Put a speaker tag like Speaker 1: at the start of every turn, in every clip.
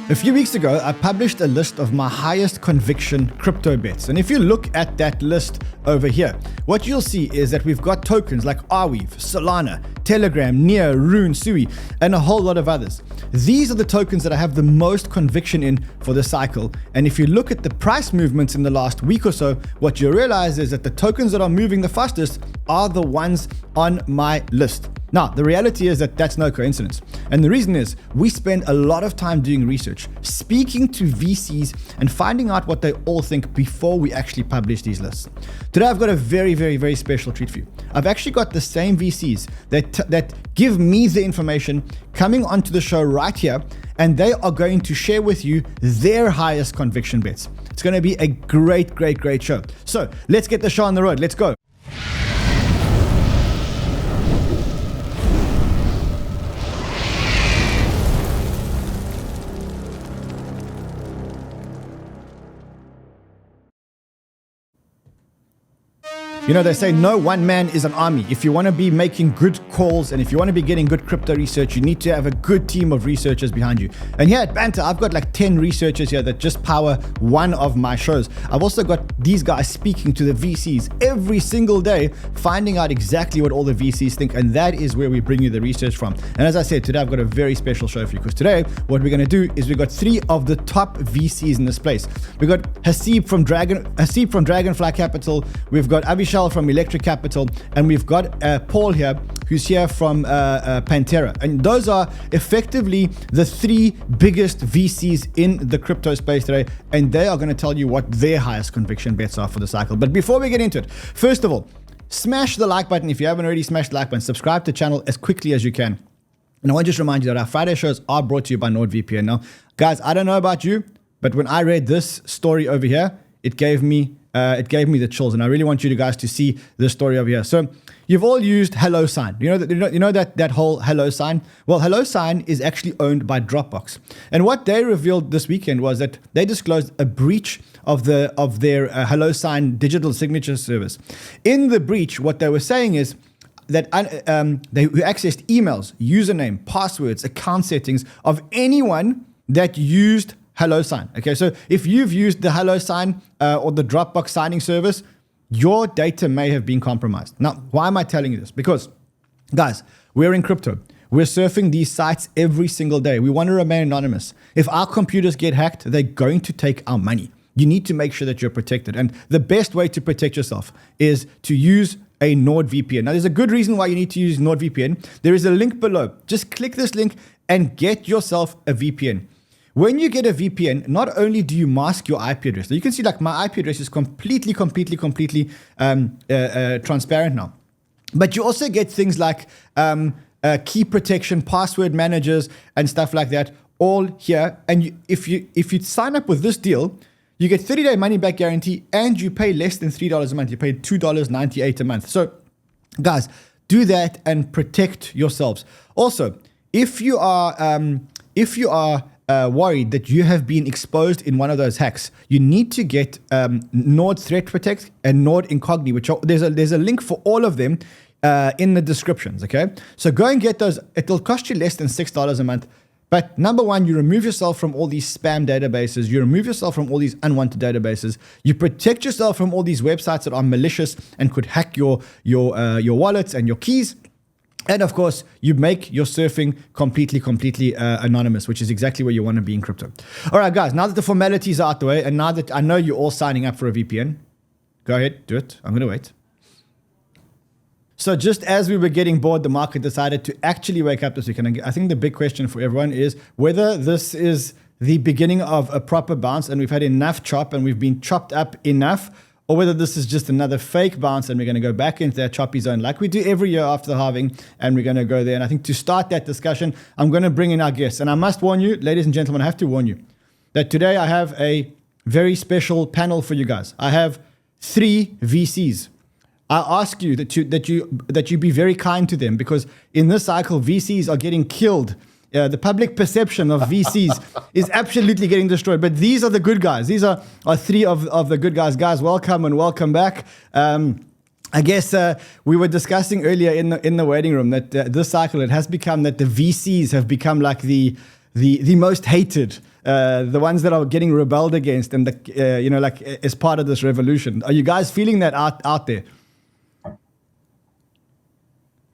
Speaker 1: A few weeks ago, I published a list of my highest conviction crypto bets. And if you look at that list over here, what you'll see is that we've got tokens like 𝗬𝗙𝗡𝗧, Solana, Telegram, 𝗓𝗓𝗓𝗓𝗓, 𝗓𝗓𝗓𝗓𝗓, and a whole lot of others. These are the tokens that I have the most conviction in for the cycle. And if you look at the price movements in the last week or so, what you realize is that the tokens that are moving the fastest are the ones on my list. Now, the reality is that that's no coincidence. And the reason is we spend a lot of time doing research, speaking to VCs and finding out what they all think before we actually publish these lists. Today, I've got a very, very, very special treat for you. I've actually got the same VCs that give me the information coming onto the show right here, and they are going to share with you their highest conviction bets. It's going to be a great, great, great show. So let's get the show on the road. Let's go. You know, they say no one man is an army. If you want to be making good calls and if you want to be getting good crypto research, you need to have a good team of researchers behind you. And here at Banter, I've got like 10 researchers here that just power one of my shows. I've also got these guys speaking to the VCs every single day, finding out exactly what all the VCs think. And that is where we bring you the research from. And as I said, today I've got a very special show for you, because today what we're going to do is we've got 3 of the top VCs in this place. We've got 𝗔𝗢𝗙𝗡𝗧𝗧 from Dragonfly Capital. We've got 𝗙𝗢𝗙𝗧𝗧𝗧 from Electric Capital, and we've got Paul here, who's here from Banter. And those are effectively the 3 biggest VCs in the crypto space today, and they are going to tell you what their highest conviction bets are for the cycle. But before we get into it, first of all, smash the like button if you haven't already smashed the like button. Subscribe to the channel as quickly as you can. And I want to just remind you that our Friday shows are brought to you by NordVPN. Now, guys, I don't know about you, but when I read this story over here, it gave me the chills, and I really want you guys to see this story over here. So you've all used hello sign. You know that whole hello sign? Well, hello sign is actually owned by Dropbox. And what they revealed this weekend was that they disclosed a breach of their hello sign digital signature service. In the breach, what they were saying is that they accessed emails, username, passwords, account settings of anyone that used hello sign. Okay, so if you've used the hello sign or the Dropbox signing service, your data may have been compromised. Now, why am I telling you this? Because, guys, we're in crypto. We're surfing these sites every single day. We want to remain anonymous. If our computers get hacked, they're going to take our money. You need to make sure that you're protected. And the best way to protect yourself is to use a NordVPN. Now, there's a good reason why you need to use NordVPN. There is a link below. Just click this link and get yourself a VPN. When you get a VPN, not only do you mask your IP address, so you can see like my IP address is completely transparent now, but you also get things like key protection, password managers, and stuff like that all here. And if you sign up with this deal, you get 30-day money back guarantee, and you pay less than $3 a month. You pay $2.98 a month. So, guys, do that and protect yourselves. Also, if you are worried that you have been exposed in one of those hacks, you need to get Nord Threat Protect and 𝗏𝗏𝗏𝗏, which are, there's a link for all of them in the descriptions. Okay, so go and get those. It'll cost you less than $6 a month. But number one, you remove yourself from all these spam databases. You remove yourself from all these unwanted databases. You protect yourself from all these websites that are malicious and could hack your wallets and your keys. And of course, you make your surfing completely anonymous, which is exactly where you want to be in crypto. All right, guys, now that the formalities are out the way, and now that I know you're all signing up for a VPN, go ahead, do it. I'm going to wait. So just as we were getting bored, the market decided to actually wake up this week. And I think the big question for everyone is whether this is the beginning of a proper bounce and we've had enough chop and we've been chopped up enough, or whether this is just another fake bounce and we're going to go back into that choppy zone like we do every year after the halving, and we're going to go there. And I think to start that discussion, I'm going to bring in our guests. And I must warn you, ladies and gentlemen, I have to warn you that today I have a very special panel for you guys. I have 3 VCs. I ask you that you be very kind to them, because in this cycle, VCs are getting killed. The public perception of VCs is absolutely getting destroyed. But these are the good guys. These are 3 of the good guys. Guys, welcome and welcome back. I guess we were discussing earlier in the waiting room that this cycle, it has become that the VCs have become like the most hated the ones that are getting rebelled against, and as part of this revolution. Are you guys feeling that out there?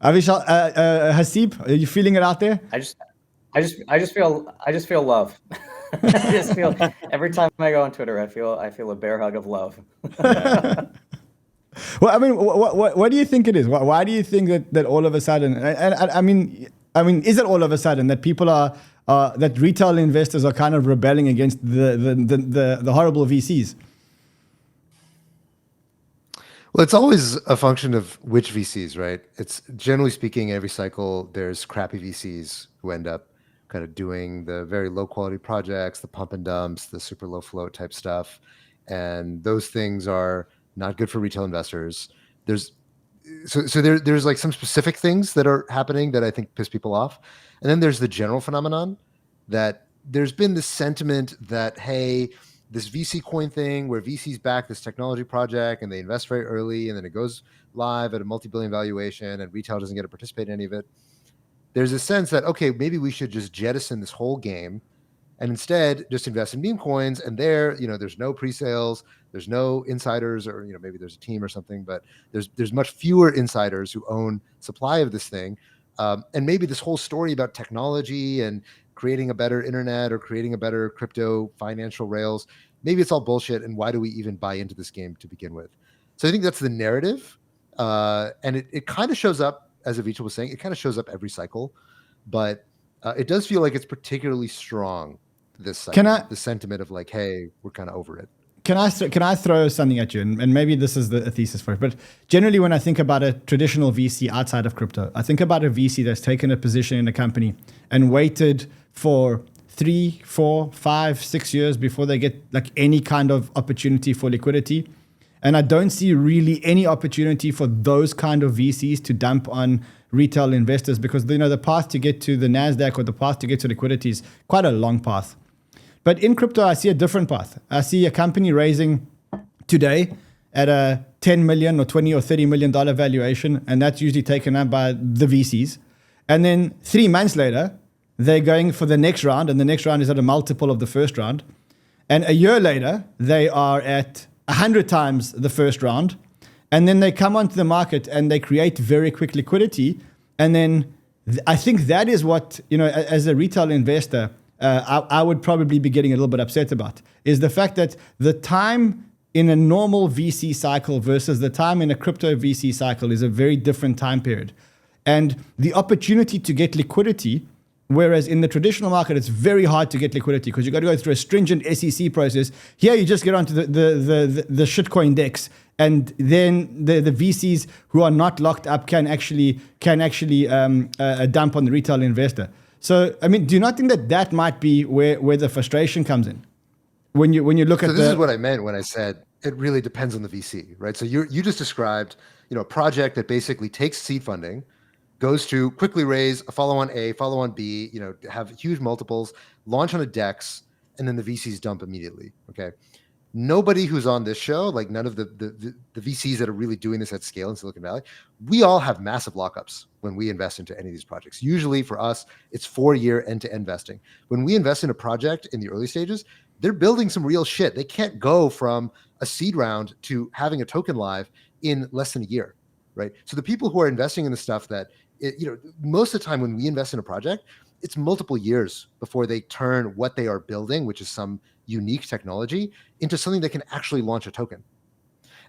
Speaker 1: Hasib, are you feeling it out there?
Speaker 2: I just feel love. I just feel every time I go on Twitter, I feel a bear hug of love.
Speaker 1: Well, I mean, what do you think it is? Why do you think that all of a sudden, and I mean, is it all of a sudden that people are that retail investors are kind of rebelling against the horrible VCs?
Speaker 3: Well, it's always a function of which VCs, right? It's generally speaking, every cycle there's crappy VCs who end up kind of doing the very low quality projects, the pump and dumps, the super low float type stuff, and those things are not good for retail investors. There's like some specific things that are happening that I think piss people off. And then there's the general phenomenon that there's been this sentiment that, hey, this VC coin thing where VCs back this technology project and they invest very early and then it goes live at a multi-billion valuation and retail doesn't get to participate in any of it. There's a sense that, okay, maybe we should just jettison this whole game and instead just invest in meme coins. And there's no pre-sales, there's no insiders, or maybe there's a team or something, but there's much fewer insiders who own supply of this thing. And maybe this whole story about technology and creating a better internet or creating a better crypto financial rails, maybe it's all bullshit. And why do we even buy into this game to begin with? So I think that's the narrative. And it kind of shows up, as ฎ𝗲𝗏 was saying, it kind of shows up every cycle, but it does feel like it's particularly strong this cycle. The sentiment of like, hey, we're kind of over it.
Speaker 1: Can I throw something at you? And maybe this is a thesis for it. But generally, when I think about a traditional VC outside of crypto, I think about a VC that's taken a position in a company and waited for 3, 4, 5, 6 years before they get like any kind of opportunity for liquidity. And I don't see really any opportunity for those kind of VCs to dump on retail investors because the path to get to the NASDAQ or the path to get to liquidity is quite a long path. But in crypto, I see a different path. I see a company raising today at a $10 million or $20 or $30 million valuation, and that's usually taken up by the VCs. And then 3 months later, they're going for the next round, and the next round is at a multiple of the first round. And a year later, they are at 100 times the first round. And then they come onto the market and they create very quick liquidity. And then I think that is what, as a retail investor, I would probably be getting a little bit upset about, is the fact that the time in a normal VC cycle versus the time in a crypto VC cycle is a very different time period. And the opportunity to get liquidity, whereas in the traditional market, it's very hard to get liquidity because you've got to go through a stringent SEC process. Here, you just get onto the shitcoin DEX, and then the VCs who are not locked up can actually dump on the retail investor. So, I mean, do you not think that might be where the frustration comes in? When you look at
Speaker 3: this is what I meant when I said it really depends on the VC, right? So you just described, a project that basically takes seed funding, goes to quickly raise a follow-on A, follow-on B, have huge multiples, launch on a DEX, and then the VCs dump immediately, okay? Nobody who's on this show, like none of the VCs that are really doing this at scale in Silicon Valley, we all have massive lockups when we invest into any of these projects. Usually for us, it's 4-year end-to-end vesting. When we invest in a project in the early stages, they're building some real shit. They can't go from a seed round to having a token live in less than a year, right? So the people who are investing in the stuff that, most of the time when we invest in a project, it's multiple years before they turn what they are building, which is some unique technology, into something that can actually launch a token.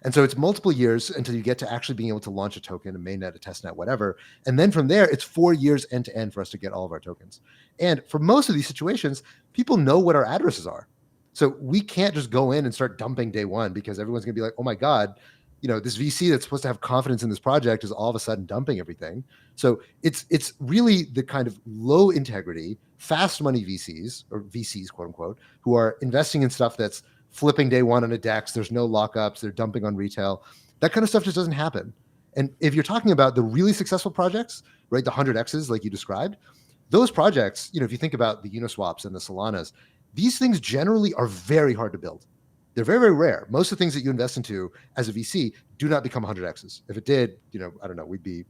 Speaker 3: And so it's multiple years until you get to actually being able to launch a token, a mainnet, a testnet, whatever. And then from there, it's 4 years end to end for us to get all of our tokens. And for most of these situations, people know what our addresses are. So we can't just go in and start dumping day one because everyone's going to be like, oh my God, this VC that's supposed to have confidence in this project is all of a sudden dumping everything. So it's really the kind of low integrity, fast money VCs, or VCs, quote unquote, who are investing in stuff that's flipping day one on a DEX. There's no lockups. They're dumping on retail. That kind of stuff just doesn't happen. And if you're talking about the really successful projects, right, the 100Xs like you described, those projects, if you think about the Uniswaps and the Solanas, these things generally are very hard to build. They're very, very rare. Most of the things that you invest into as a VC do not become 100Xs. If it did, I don't know, we'd be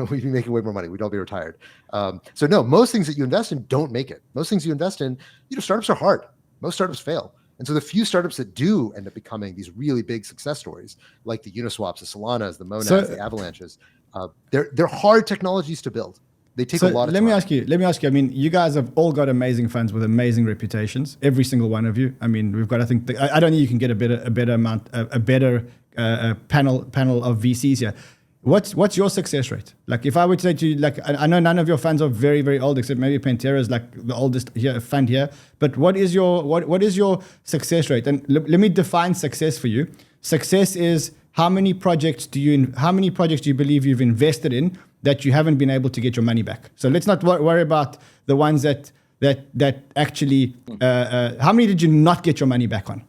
Speaker 3: we'd be making way more money. We'd all be retired. So no, most things that you invest in don't make it. Most things you invest in, startups are hard. Most startups fail. And so the few startups that do end up becoming these really big success stories, like the Uniswaps, the Solanas, the Monads, the Avalanches, they're hard technologies to build. They take a lot of time.
Speaker 1: Let me ask you. I mean, you guys have all got amazing funds with amazing reputations. Every single one of you. I mean, we've got. I think I don't think you can get a better panel of VCs here. What's your success rate? Like, if I would say to you, like, I know none of your funds are very, very old, except maybe 𝗓𝗘𝗟𝗓 is like the oldest fund here. But what is your success rate? And let me define success for you. Success is how many projects do you believe you've invested in that you haven't been able to get your money back? So let's not worry about the ones that actually. How many did you not get your money back on?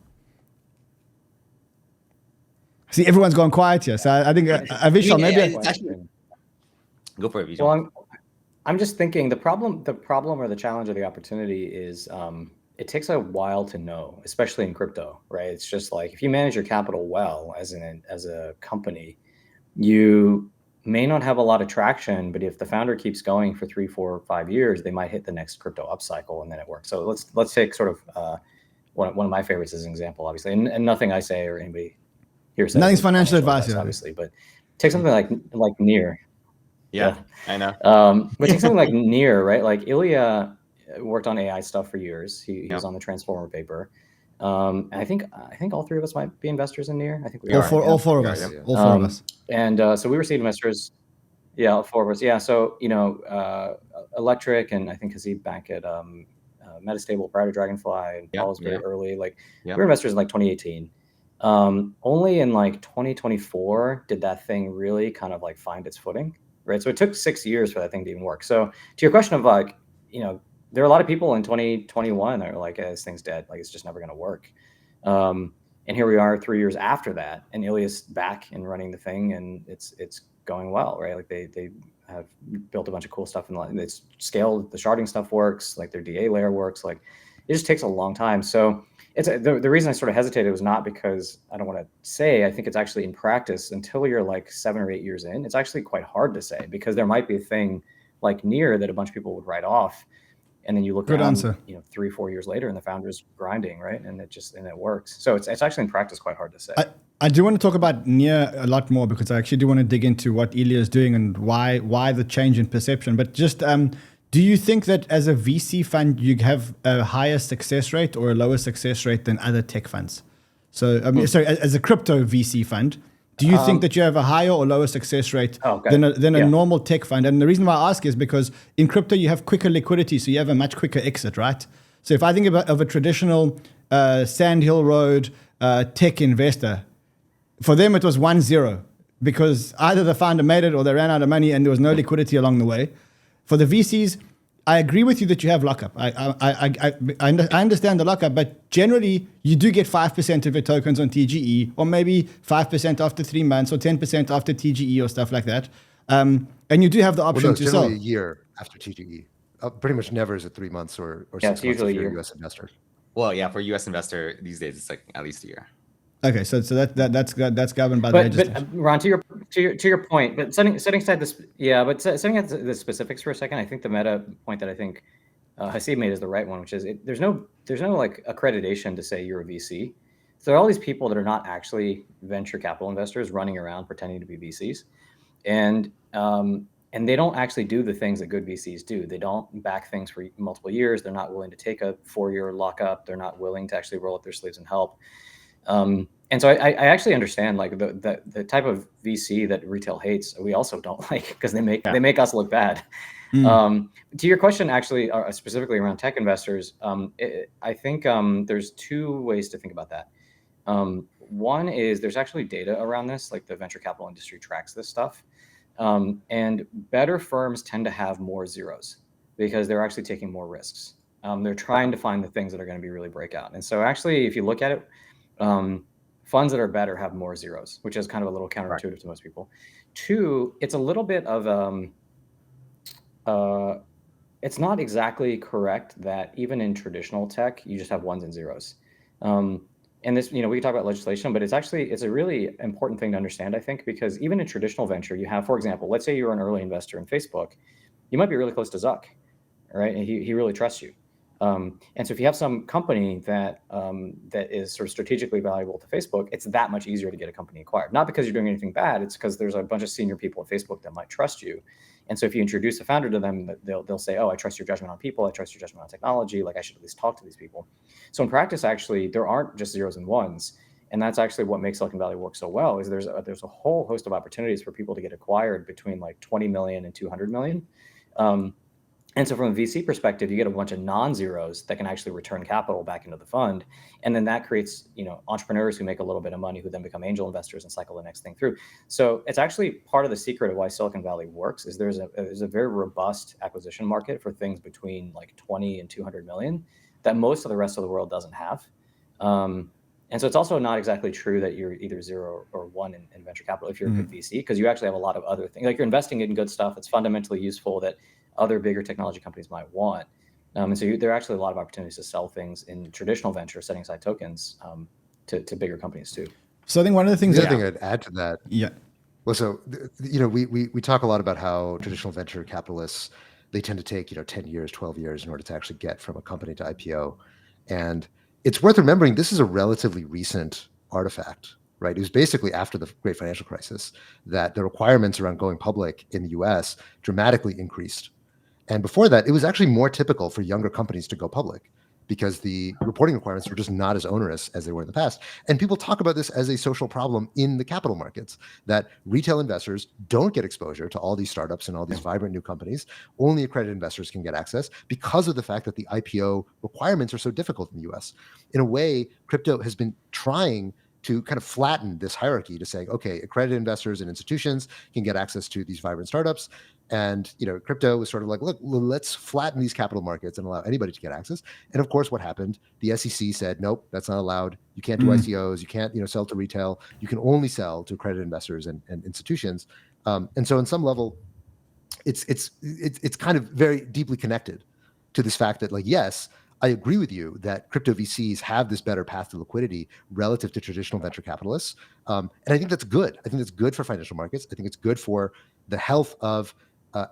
Speaker 1: See, everyone's gone quiet here. So I think Vishal, maybe.
Speaker 4: Go for it, Vishal.
Speaker 2: Well, I'm just thinking the problem or the challenge or the opportunity is it takes a while to know, especially in crypto, right? It's just like if you manage your capital well as a company, you may not have a lot of traction, but if the founder keeps going for 3, 4, 5 years, they might hit the next crypto upcycle and then it works. So let's take sort of one of my favorites as an example, obviously, and nothing I say or anybody here says.
Speaker 1: Nothing's financial advice,
Speaker 2: obviously, but take something like Near.
Speaker 4: Yeah, I know.
Speaker 2: But take something like Near, right? Like Ilya worked on AI stuff for years. He was on the Transformer paper. And I think all three of us might be investors in Near. I think we are.
Speaker 1: All four of us. All four of us.
Speaker 2: And so we were seed investors. Yeah, all four of us. Yeah. So Electric and I think Haseeb back at Metastable prior to 𝗙𝗢𝗡𝗧, and Paul was very early. Like we were investors in like 2018. Only in like 2024 did that thing really kind of like find its footing, right? So it took 6 years for that thing to even work. So to your question of like, there are a lot of people in 2021 that are like, this thing's dead. Like it's just never going to work. And here we are 3 years after that, and Ilya's back and running the thing, and it's going well, right? Like they have built a bunch of cool stuff and it's scaled. The sharding stuff works. Like their DA layer works. Like it just takes a long time. So it's the reason I sort of hesitated was not because I don't want to say. I think it's actually in practice until you're like 7 or 8 years in. It's actually quite hard to say because there might be a thing like Near that a bunch of people would write off. And then you look around, 3, 4 years later, and the founder's grinding, right? And it works. So it's actually in practice quite hard to say.
Speaker 1: I do want to talk about Near a lot more because I actually do want to dig into what Ilya is doing and why the change in perception. But just do you think that as a VC fund you have a higher success rate or a lower success rate than other tech funds? So sorry, as a crypto VC fund, do you think that you have a higher or lower success rate than a normal tech fund? And the reason why I ask is because in crypto you have quicker liquidity, so you have a much quicker exit, right? So if I think of a traditional Sand Hill Road tech investor, for them it was 1-0 because either the founder made it or they ran out of money and there was no liquidity along the way. For the VCs, I agree with you that you have lockup. I understand the lockup, but generally you do get 5% of your tokens on TGE, or maybe 5% after 3 months, or 10% after TGE, or stuff like that. And you do have the option to sell.
Speaker 3: A year after TGE. Pretty much never is it 3 months or 6 months
Speaker 2: usually
Speaker 3: if you're a US investor.
Speaker 4: Well, yeah, for a US investor these days it's like at least a year.
Speaker 1: Okay, so that's governed by the legislation.
Speaker 2: But Ron, to your point, but setting aside this, setting aside the specifics for a second, I think the meta point that I think Haseeb made is the right one, which is there's no like accreditation to say you're a VC. So there are all these people that are not actually venture capital investors running around pretending to be VCs, and they don't actually do the things that good VCs do. They don't back things for multiple years. They're not willing to take a 4-year lockup. They're not willing to actually roll up their sleeves and help. And so I actually understand like the type of VC that retail hates. We also don't like because they make us look bad. To your question, actually, specifically around tech investors, I think there's 2 ways to think about that. One is there's actually data around this, like the venture capital industry tracks this stuff, and better firms tend to have more zeros because they're actually taking more risks. They're trying to find the things that are going to be really breakout. And so actually, if you look at it, funds that are better have more zeros, which is kind of a little counterintuitive to most people. 2, it's a little bit of it's not exactly correct that even in traditional tech you just have ones and zeros. and this, we can talk about legislation, but it's a really important thing to understand, I think, because even in traditional venture, you have, for example, let's say you're an early investor in Facebook, you might be really close to Zuck, right? And he really trusts you. And so if you have some company that is sort of strategically valuable to Facebook, it's that much easier to get a company acquired. Not because you're doing anything bad, it's because there's a bunch of senior people at Facebook that might trust you. And so if you introduce a founder to them, they'll say, oh, I trust your judgment on people, I trust your judgment on technology, like I should at least talk to these people. So in practice, actually, there aren't just zeros and ones. And that's actually what makes Silicon Valley work so well, is there's a whole host of opportunities for people to get acquired between like 20 million and 200 million. And so from a VC perspective, you get a bunch of non-zeros that can actually return capital back into the fund. And then that creates, entrepreneurs who make a little bit of money who then become angel investors and cycle the next thing through. So it's actually part of the secret of why Silicon Valley works is there's a very robust acquisition market for things between like 20 and 200 million that most of the rest of the world doesn't have. And so it's also not exactly true that you're either 0 or 1 in venture capital if you're a good VC, because you actually have a lot of other things. Like you're investing in good stuff that's fundamentally useful that other bigger technology companies might want. And so there are actually a lot of opportunities to sell things in traditional venture, setting aside tokens, to bigger companies too.
Speaker 1: So I think one of the things
Speaker 3: The other thing I'd add to that.
Speaker 1: Yeah.
Speaker 3: Well, so, we talk a lot about how traditional venture capitalists, they tend to take, 10 years, 12 years in order to actually get from a company to IPO. And it's worth remembering this is a relatively recent artifact, right? It was basically after the great financial crisis that the requirements around going public in the US dramatically increased. And before that, it was actually more typical for younger companies to go public because the reporting requirements were just not as onerous as they were in the past. And people talk about this as a social problem in the capital markets, that retail investors don't get exposure to all these startups and all these vibrant new companies. Only accredited investors can get access because of the fact that the IPO requirements are so difficult in the US. In a way, crypto has been trying to kind of flatten this hierarchy to saying, okay, accredited investors and institutions can get access to these vibrant startups. And, crypto was sort of like, look, let's flatten these capital markets and allow anybody to get access. And of course, what happened? The SEC said, nope, that's not allowed. You can't do ICOs. You can't, sell to retail. You can only sell to accredited investors and institutions. And so on some level, it's kind of very deeply connected to this fact that, like, yes, I agree with you that crypto VCs have this better path to liquidity relative to traditional venture capitalists. And I think that's good. I think that's good for financial markets. I think it's good for the health of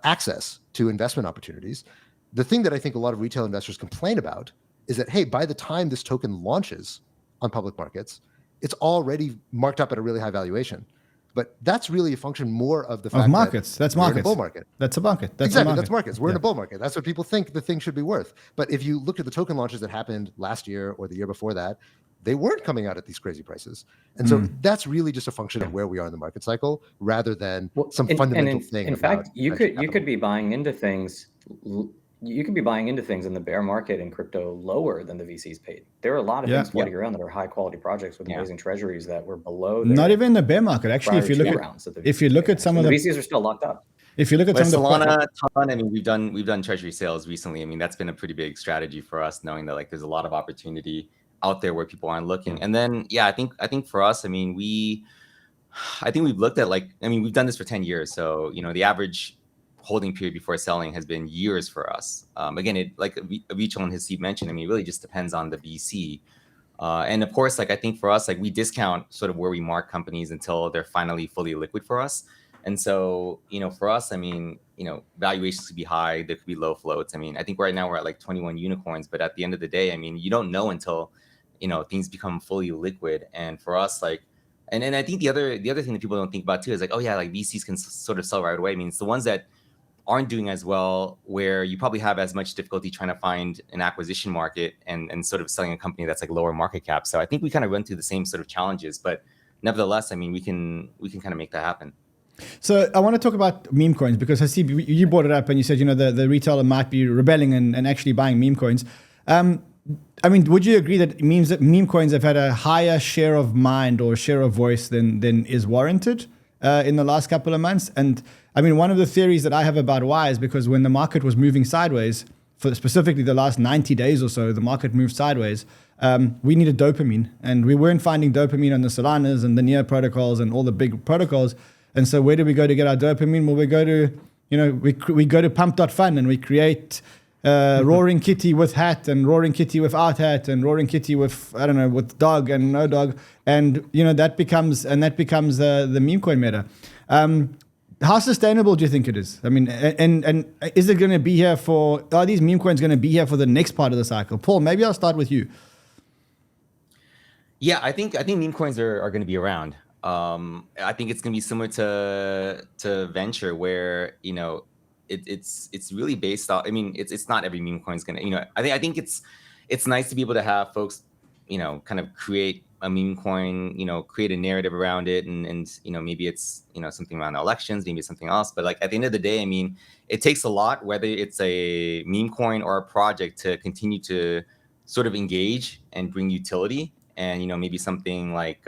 Speaker 3: access to investment opportunities. The thing that I think a lot of retail investors complain about is that, hey, by the time this token launches on public markets, it's already marked up at a really high valuation. But that's really a function more of the fact
Speaker 1: markets. That's markets.
Speaker 3: In a bull market.
Speaker 1: That's a market. That's
Speaker 3: exactly.
Speaker 1: a market.
Speaker 3: That's markets. We're in a bull market. That's what people think the thing should be worth. But if you look at the token launches that happened last year or the year before that, they weren't coming out at these crazy prices. And so that's really just a function of where we are in the market cycle rather than some fundamental thing.
Speaker 2: In fact, you could be buying into things. You could be buying into things in the bear market in crypto lower than the VCs paid. There are a lot of things floating around that are high quality projects with amazing treasuries that were below.
Speaker 1: Not even in the bear market. Actually, if you look at some of the
Speaker 2: VCs are still locked up.
Speaker 1: If you look at some of the
Speaker 4: Solana, I mean, we've done treasury sales recently. I mean, that's been a pretty big strategy for us, knowing that like there's a lot of opportunity out there where people aren't looking. And then, I think for us, I mean, I think we've looked at we've done this for 10 years. So, the average holding period before selling has been years for us. Again, it like ภิchol and Haseeb mentioned, I mean, it really just depends on the VC. And of course, I think for us, we discount sort of where we mark companies until they're finally fully liquid for us. And so, for us, I mean, valuations could be high, there could be low floats. I mean, I think right now we're at 21 unicorns, but at the end of the day, I mean, you don't know until, things become fully liquid. And for us, and I think the other thing that people don't think about too is VCs can sort of sell right away. I mean, it's the ones that aren't doing as well, where you probably have as much difficulty trying to find an acquisition market and sort of selling a company that's lower market cap. So I think we kind of went through the same sort of challenges, but nevertheless, I mean, we can kind of make that happen.
Speaker 1: So I want to talk about meme coins because Haseeb, you brought it up and you said, the retailer might be rebelling and actually buying meme coins. I mean, would you agree that meme coins have had a higher share of mind or share of voice than is warranted in the last couple of months? And I mean, one of the theories that I have about why is because when the market was moving sideways, for specifically the last 90 days or so, the market moved sideways. We needed dopamine, and we weren't finding dopamine on the Solanas and the Near protocols and all the big protocols. And so where do we go to get our dopamine? Well, we go to, we go to pump.fun and we create Roaring Kitty with hat and Roaring Kitty without hat and Roaring Kitty with, I don't know, with dog and no dog. And, that becomes the meme coin meta. How sustainable do you think it is? I mean, and is it going to be here are these meme coins going to be here for the next part of the cycle? Paul, maybe I'll start with you.
Speaker 4: Yeah, I think meme coins are going to be around. I think it's going to be similar to venture, where it's really based off. I mean, it's not every meme coin is going to. I think it's nice to be able to have folks, kind of create a meme coin, create a narrative around it, and maybe it's something around elections, maybe it's something else. But like at the end of the day, I mean, it takes a lot, whether it's a meme coin or a project, to continue to sort of engage and bring utility. And maybe something like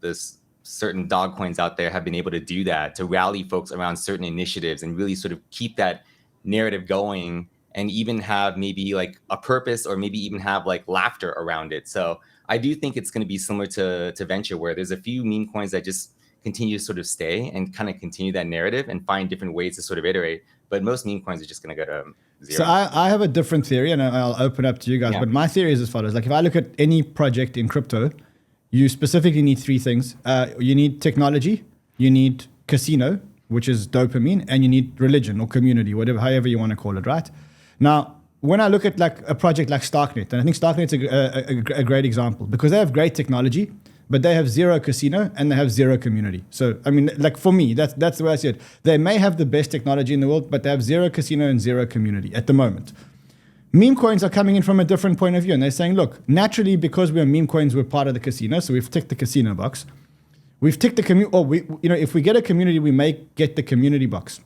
Speaker 4: this certain dog coins out there have been able to do that, to rally folks around certain initiatives and really sort of keep that narrative going, and even have maybe like a purpose, or maybe even have like laughter around it. So I do think it's going to be similar to venture, where there's a few meme coins that just continue to sort of stay and kind of continue that narrative and find different ways to sort of iterate. But most meme coins are just going to go to zero.
Speaker 1: So I have a different theory, and I'll open up to you guys. Yeah. But my theory is as follows. Like if I look at any project in crypto, you specifically need three things. You need technology, you need casino, which is dopamine, and you need religion or community, however you want to call it, right? Now, when I look at like a project like Starknet, and I think Starknet's a great example, because they have great technology, but they have zero casino and they have zero community. So, I mean, like for me, that's the way I see it. They may have the best technology in the world, but they have zero casino and zero community at the moment. Meme coins are coming in from a different point of view, and they're saying, look, naturally, because we're meme coins, we're part of the casino, so we've ticked the casino box. We've ticked the community, if we get a community, we may get the community box.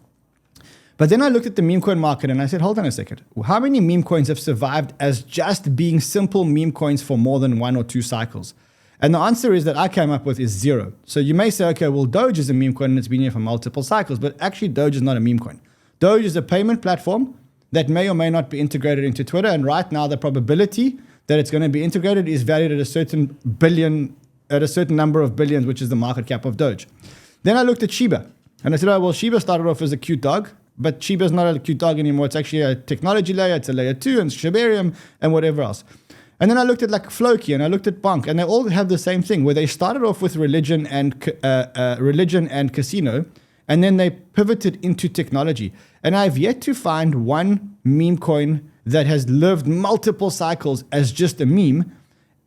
Speaker 1: But then I looked at the meme coin market and I said, hold on a second. How many meme coins have survived as just being simple meme coins for more than 1 or 2 cycles? And the answer is that I came up with is 0. So you may say, okay, well, Doge is a meme coin and it's been here for multiple cycles, but actually Doge is not a meme coin. Doge is a payment platform that may or may not be integrated into Twitter. And right now the probability that it's going to be integrated is valued at a certain number of billions, which is the market cap of Doge. Then I looked at Shiba and I said, oh, well, Shiba started off as a cute dog, but Shiba is not a cute dog anymore. It's actually a technology layer. It's a layer 2 and Shibarium and whatever else. And then I looked at like Floki and I looked at Bonk, and they all have the same thing, where they started off with religion and casino, and then they pivoted into technology. And I've yet to find one meme coin that has lived multiple cycles as just a meme.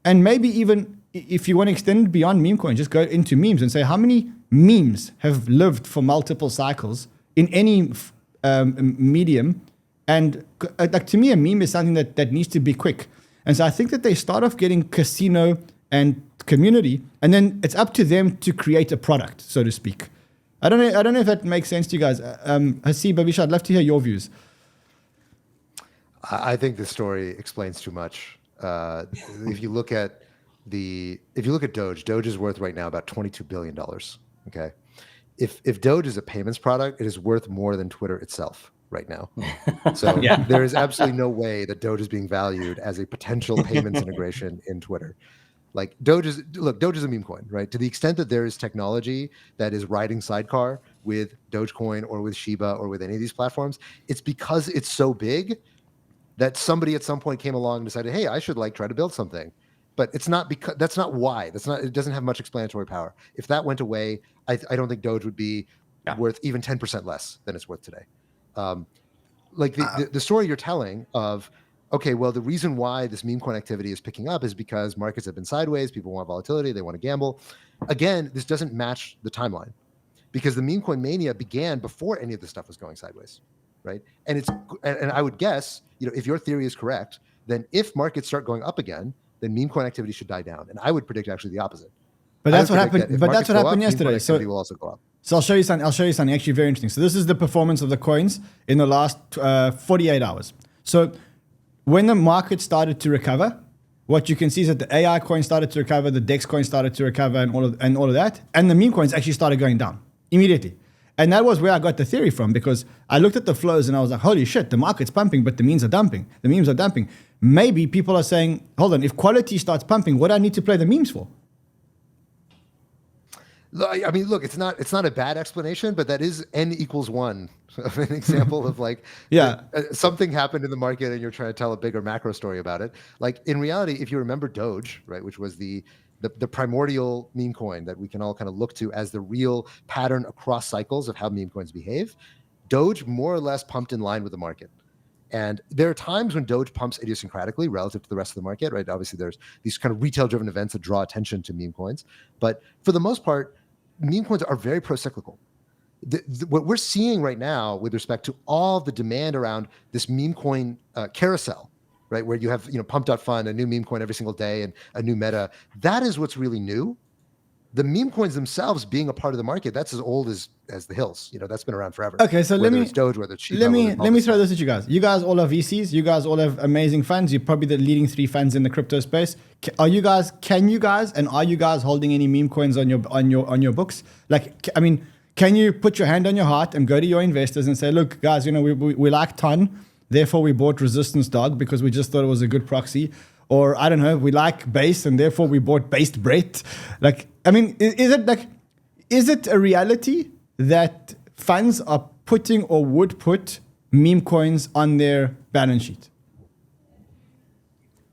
Speaker 1: And maybe even if you want to extend it beyond meme coin, just go into memes and say how many memes have lived for multiple cycles in any medium. And like to me, a meme is something that needs to be quick. And so I think that they start off getting casino and community, and then it's up to them to create a product, so to speak. I don't know if that makes sense to you guys. Haseeb, Bavisha, I'd love to hear your views.
Speaker 3: I think this story explains too much. If you look at Doge, Doge is worth right now about $22 billion. Okay, if Doge is a payments product, it is worth more than Twitter itself right now. So yeah. There is absolutely no way that Doge is being valued as a potential payments integration in Twitter. Like Doge is a meme coin, right? To the extent that there is technology that is riding sidecar with Dogecoin or with Shiba or with any of these platforms, it's because it's so big that somebody at some point came along and decided, hey, I should try to build something. But it's not because that's not why. It doesn't have much explanatory power. If that went away, I don't think Doge would be worth even 10% less than it's worth today. The story you're telling of, okay, well, the reason why this meme coin activity is picking up is because markets have been sideways. People want volatility. They want to gamble. Again, this doesn't match the timeline because the meme coin mania began before any of this stuff was going sideways, right? And I would guess, if your theory is correct, then if markets start going up again, then meme coin activity should die down. And I would predict actually the opposite.
Speaker 1: But that's what happened. But that's what happened yesterday.
Speaker 3: So will also go up.
Speaker 1: So I'll show you something actually very interesting. So this is the performance of the coins in the last 48 hours. So when the market started to recover, what you can see is that the AI coin started to recover, the DEX coin started to recover, and all of that, and the meme coins actually started going down immediately. And that was where I got the theory from, because I looked at the flows and I was like, holy shit, the market's pumping, but the memes are dumping. The memes are dumping. Maybe people are saying, hold on, if quality starts pumping, what do I need to play the memes for?
Speaker 3: I mean, look, it's not a bad explanation, but that is n=1 of an example of like, something happened in the market and you're trying to tell a bigger macro story about it. Like in reality, if you remember Doge, right, which was the primordial meme coin that we can all kind of look to as the real pattern across cycles of how meme coins behave, Doge more or less pumped in line with the market. And there are times when Doge pumps idiosyncratically relative to the rest of the market, right? Obviously, there's these kind of retail-driven events that draw attention to meme coins. But for the most part, meme coins are very pro-cyclical. What we're seeing right now with respect to all the demand around this meme coin carousel, right, where you have Pump.Fun, a new meme coin every single day, and a new meta, that is what's really new. The meme coins themselves being a part of the market, that's as old as the hills. That's been around forever.
Speaker 1: Okay, so
Speaker 3: whether it's Doge, whether it's Shiba,
Speaker 1: let me throw this at you guys. You guys all are VCs. You guys all have amazing funds. You're probably the leading 3 funds in the crypto space. Can you guys holding any meme coins on your books? Like, I mean, can you put your hand on your heart and go to your investors and say, look, guys, we like Ton, therefore we bought Resistance Dog because we just thought it was a good proxy. Or I don't know, we like Base and therefore we bought Based Brett. Like, I mean, is it a reality that funds are putting or would put meme coins on their balance sheet?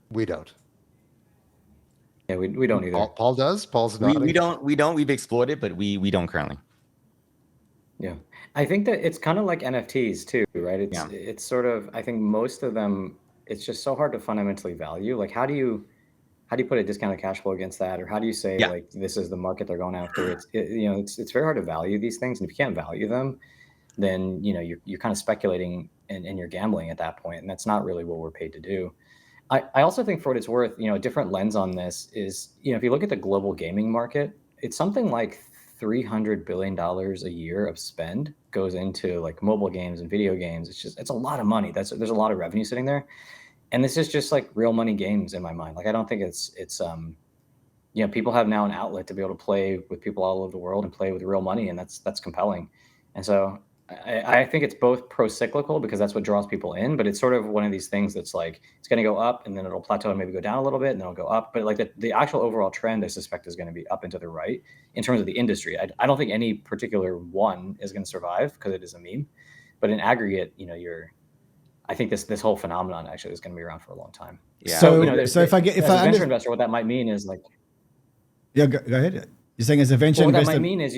Speaker 3: We don't.
Speaker 2: Yeah, we don't either.
Speaker 3: Paul does. Paul's nodding.
Speaker 4: We don't. We've explored it, but we don't currently.
Speaker 2: Yeah, I think that it's kind of like NFTs too, right? It's sort of, I think most of them, it's just so hard to fundamentally value. Like, how do you put a discounted cash flow against that, or how do you say like this is the market they're going after? It's very hard to value these things, and if you can't value them, then you're kind of speculating and you're gambling at that point, and that's not really what we're paid to do. I also think, for what it's worth, a different lens on this is, if you look at the global gaming market, it's something like $300 billion a year of spend goes into like mobile games and video games. It's a lot of money. There's a lot of revenue sitting there. And this is just like real money games in my mind. Like, I don't think it's people have now an outlet to be able to play with people all over the world and play with real money. And that's compelling. And so I think it's both pro-cyclical because that's what draws people in, but it's sort of one of these things that's like, it's going to go up and then it'll plateau and maybe go down a little bit and then it'll go up. But like the actual overall trend, I suspect, is going to be up and to the right in terms of the industry. I don't think any particular one is going to survive because it is a meme, but in aggregate, I think this whole phenomenon actually is going to be around for a long time.
Speaker 4: Yeah.
Speaker 1: So if I
Speaker 2: as a venture investor, what that might mean is like,
Speaker 1: go ahead. You're saying as a venture
Speaker 2: investor,
Speaker 1: what
Speaker 2: that might mean is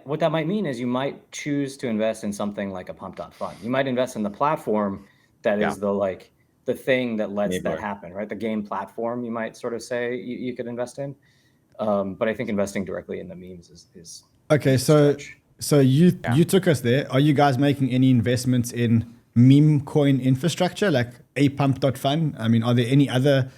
Speaker 2: what that might mean is you might choose to invest in something like a Pump.Fun. You might invest in the platform that is the thing that lets that happen, right? The game platform, you might sort of say you could invest in. But I think investing directly in the memes is
Speaker 1: okay. So you took us there. Are you guys making any investments in meme coin infrastructure like a Pump.Fun? I mean, are there any other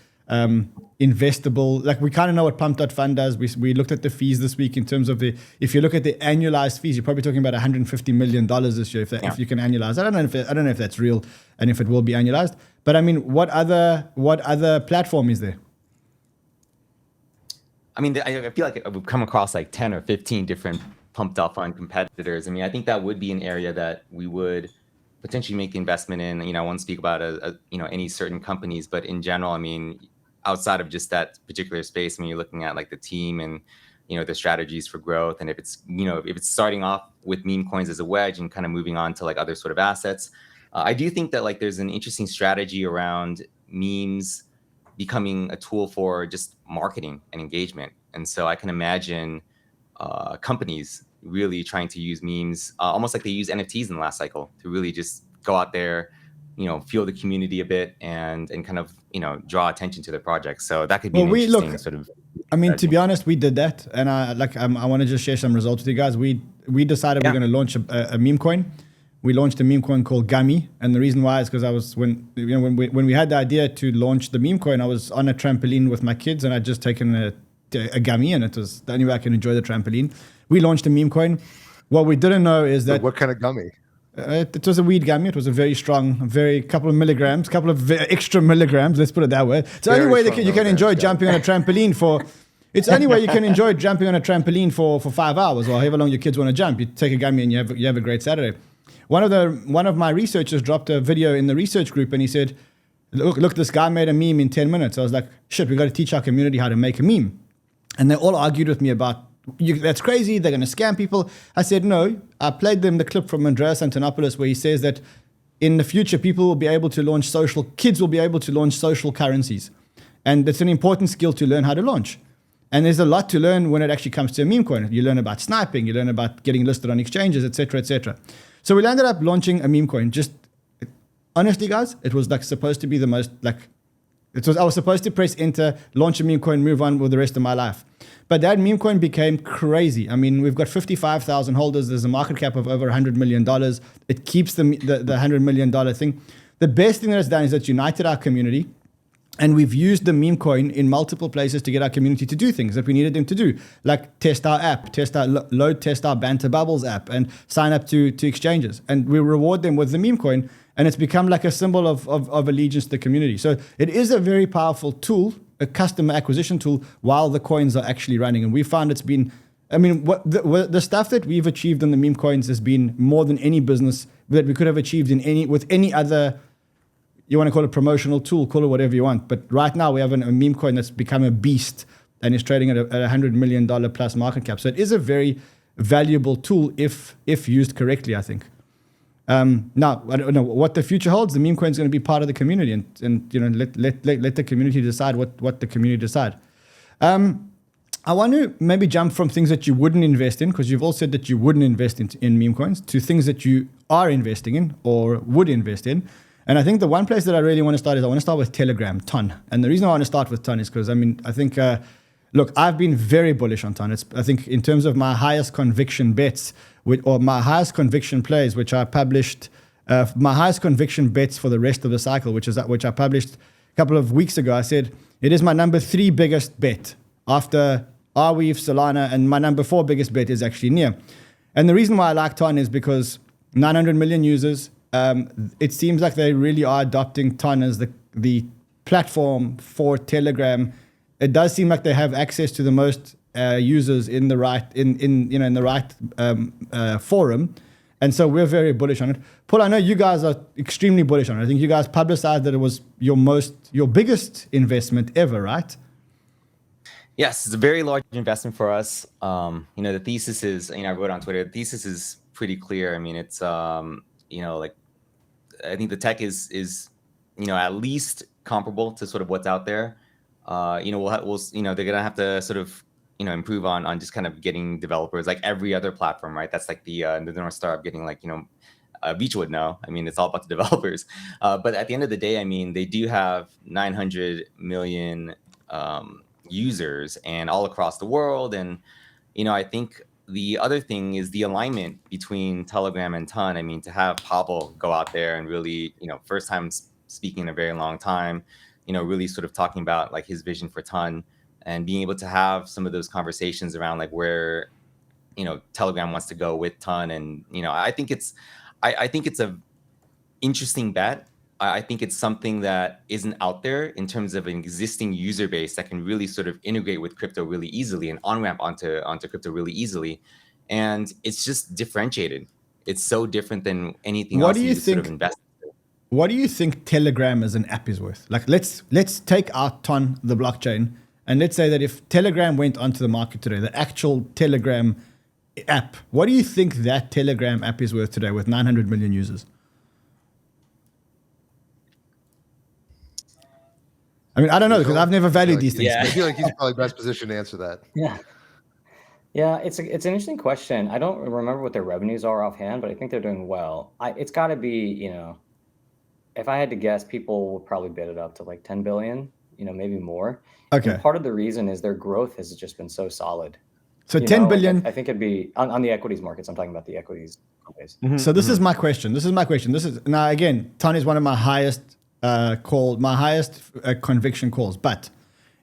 Speaker 1: investable, like we kind of know what Pump.Fun does. We looked at the fees this week in terms of if you look at the annualized fees, you're probably talking about $150 million this year if you can annualize. I don't know if that's real and if it will be annualized. But I mean, what other platform is there?
Speaker 4: I mean, I feel like we've come across like 10 or 15 different Pump.Fun competitors. I mean, I think that would be an area that we would potentially make the investment in. I won't speak about any certain companies, but in general, I mean, outside of just that particular space, I mean, you're looking at like the team and the strategies for growth, and if it's starting off with meme coins as a wedge and kind of moving on to like other sort of assets, I do think that like there's an interesting strategy around memes becoming a tool for just marketing and engagement. And so I can imagine companies really trying to use memes almost like they use NFTs in the last cycle to really just go out there, fuel the community a bit and kind of, draw attention to their projects. So that could be an interesting sort of.
Speaker 1: I mean, to be honest, we did that. And I want to just share some results with you guys. We decided we're going to launch a meme coin. We launched a meme coin called GUMMY. And the reason why is because when we had the idea to launch the meme coin, I was on a trampoline with my kids and I'd just taken a gummy and it was the only way I can enjoy the trampoline. We launched a meme coin. What we didn't know is that...
Speaker 3: What kind of gummy?
Speaker 1: It was a weed gummy. It was a very strong, couple of milligrams, couple of extra milligrams. Let's put it that way. It's the only way that you can enjoy jumping on a trampoline for... It's the only way you can enjoy jumping on a trampoline for 5 hours or however long your kids want to jump. You take a gummy and you have a great Saturday. One of my researchers dropped a video in the research group and he said, look, this guy made a meme in 10 minutes. I was like, shit, we got to teach our community how to make a meme. And they all argued with me about, that's crazy, they're going to scam people. I said, no. I played them the clip from 𝗟𝗜𝗙𝗡𝗧𝗦 where he says that in the future, people will be able to launch kids will be able to launch social currencies. And it's an important skill to learn how to launch. And there's a lot to learn when it actually comes to a meme coin. You learn about sniping, you learn about getting listed on exchanges, etc., etc. So we ended up launching a meme coin. Just honestly, guys, it was like supposed to be the most I was supposed to press enter, launch a meme coin, move on with the rest of my life. But that meme coin became crazy. I mean, we've got 55,000 holders. There's a market cap of over $100 million. It keeps the $100 million thing. The best thing that it's done is it's united our community. And we've used the meme coin in multiple places to get our community to do things that we needed them to do, like test our app, test our Banter Bubbles app, and sign up to exchanges. And we reward them with the meme coin, and it's become like a symbol of allegiance to the community. So it is a very powerful tool, a customer acquisition tool, while the coins are actually running. And we found it's been, I mean, the stuff that we've achieved on the meme coins has been more than any business that we could have achieved with any other. You want to call it promotional tool, call it whatever you want. But right now we have a meme coin that's become a beast and is trading at a $100 million plus market cap. So it is a very valuable tool if used correctly, I think. Now, I don't know what the future holds. The meme coin is going to be part of the community and let the community decide what the community decide. I want to maybe jump from things that you wouldn't invest in, because you've all said that you wouldn't invest in meme coins, to things that you are investing in or would invest in. And I think the one place that I really want to start is I want to start with Telegram, TON. And the reason I want to start with TON is because, I think, look, I've been very bullish on TON. I think in terms of my highest conviction bets, or my highest conviction plays, which I published, my highest conviction bets for the rest of the cycle, which I published a couple of weeks ago. I said, it is my number 3 biggest bet after Arweave, Solana, and my number 4 biggest bet is actually NEAR. And the reason why I like TON is because 900 million users, it seems like they really are adopting TON as the platform for Telegram. It does seem like they have access to the most users in the right forum, and so we're very bullish on it. Paul, I know you guys are extremely bullish on it. I think you guys publicized that it was your biggest investment ever, right?
Speaker 4: Yes, it's a very large investment for us. The thesis is, I wrote on Twitter, the thesis is pretty clear. I mean, it's I think the tech is at least comparable to sort of what's out there. They're gonna have to sort of improve on just kind of getting developers like every other platform, right? That's like the North Star of getting Beach would know. I mean, it's all about the developers. But at the end of the day, I mean, they do have 900 million users and all across the world, and I think the other thing is the alignment between Telegram and TON. I mean, to have Pavel go out there and really, first time speaking in a very long time, really sort of talking about like his vision for TON and being able to have some of those conversations around like where, Telegram wants to go with TON. And, I think it's a interesting bet. I think it's something that isn't out there in terms of an existing user base that can really sort of integrate with crypto really easily and on-ramp onto crypto really easily. And it's just differentiated. It's so different than anything else you sort of invest in.
Speaker 1: What do you think Telegram as an app is worth? Like, let's take out TON, the blockchain, and let's say that if Telegram went onto the market today, the actual Telegram app, what do you think that Telegram app is worth today with 900 million users? I mean, I don't know, because I've never valued these things.
Speaker 3: Yeah. I feel like he's probably best positioned to answer that.
Speaker 2: Yeah, it's an interesting question. I don't remember what their revenues are offhand, but I think they're doing well. It's got to be, if I had to guess, people would probably bid it up to like 10 billion, maybe more.
Speaker 1: Okay.
Speaker 2: And part of the reason is their growth has just been so solid.
Speaker 1: So 10 billion.
Speaker 2: I think it'd be on the equities markets. I'm talking about the equities.
Speaker 1: Mm-hmm. So this is my question. Now again, TON is one of my highest conviction calls. But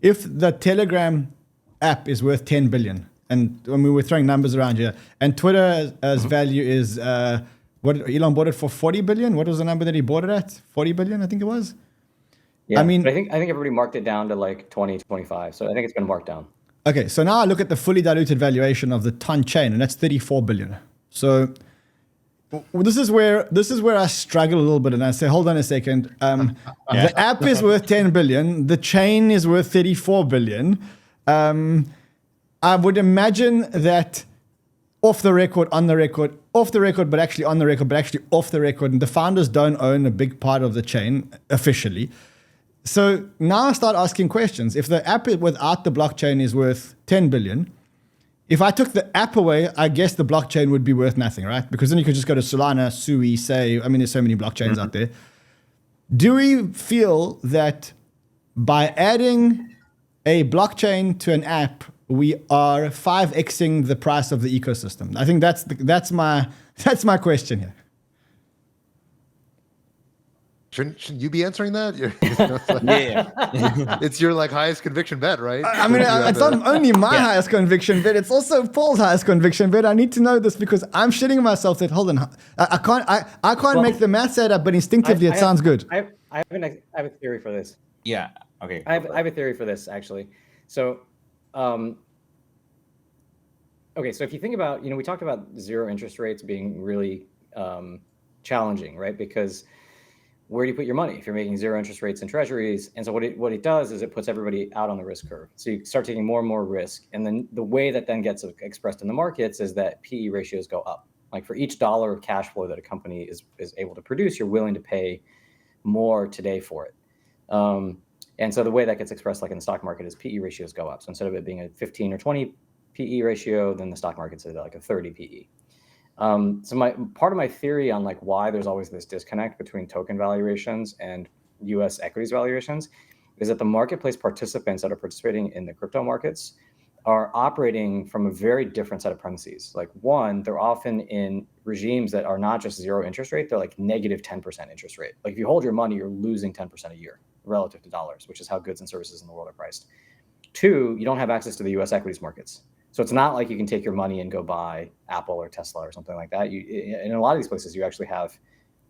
Speaker 1: if the Telegram app is worth 10 billion, and when we were throwing numbers around here, and Twitter as value is what Elon bought it for 40 billion. What was the number that he bought it at? 40 billion, I think it was.
Speaker 2: Yeah, I mean, I think everybody marked it down to like 20, 25. So I think it's been marked down.
Speaker 1: Okay, so now I look at the fully diluted valuation of the TON chain, and that's 34 billion. So this is where I struggle a little bit, and I say, hold on a second. The app is worth 10 billion. The chain is worth 34 billion. I would imagine that off the record, on the record, off the record, but actually on the record, but actually off the record, and the founders don't own a big part of the chain officially. So now I start asking questions. If the app without the blockchain is worth 10 billion, if I took the app away, I guess the blockchain would be worth nothing, right? Because then you could just go to Solana, Sui, Say. I mean, there's so many blockchains out there. Do we feel that by adding a blockchain to an app, we are 5xing the price of the ecosystem? I think that's my question here.
Speaker 3: Shouldn't you be answering that?
Speaker 4: Yeah.
Speaker 3: It's your like highest conviction bet, right?
Speaker 1: I mean, it's not only my highest conviction bet; it's also Paul's highest conviction bet. I need to know this because I'm shitting myself that hold on, I can't make the math add up, but instinctively it sounds good.
Speaker 2: I have a theory for this.
Speaker 4: Yeah. Okay.
Speaker 2: I have a theory for this actually. So, okay, so if you think about, we talked about zero interest rates being really challenging, right? Because where do you put your money if you're making zero interest rates in treasuries? And so what it does is it puts everybody out on the risk curve. So you start taking more and more risk. And then the way that then gets expressed in the markets is that PE ratios go up. Like for each dollar of cash flow that a company is able to produce, you're willing to pay more today for it. And so the way that gets expressed like in the stock market is PE ratios go up. So instead of it being a 15 or 20 PE ratio, then the stock market's at like a 30 PE. So part of my theory on like why there's always this disconnect between token valuations and US equities valuations is that the marketplace participants that are participating in the crypto markets are operating from a very different set of premises. Like one, they're often in regimes that are not just zero interest rate, they're like negative 10% interest rate. Like if you hold your money, you're losing 10% a year relative to dollars, which is how goods and services in the world are priced. Two, you don't have access to the US equities markets. So it's not like you can take your money and go buy Apple or Tesla or something like that. In a lot of these places, you actually have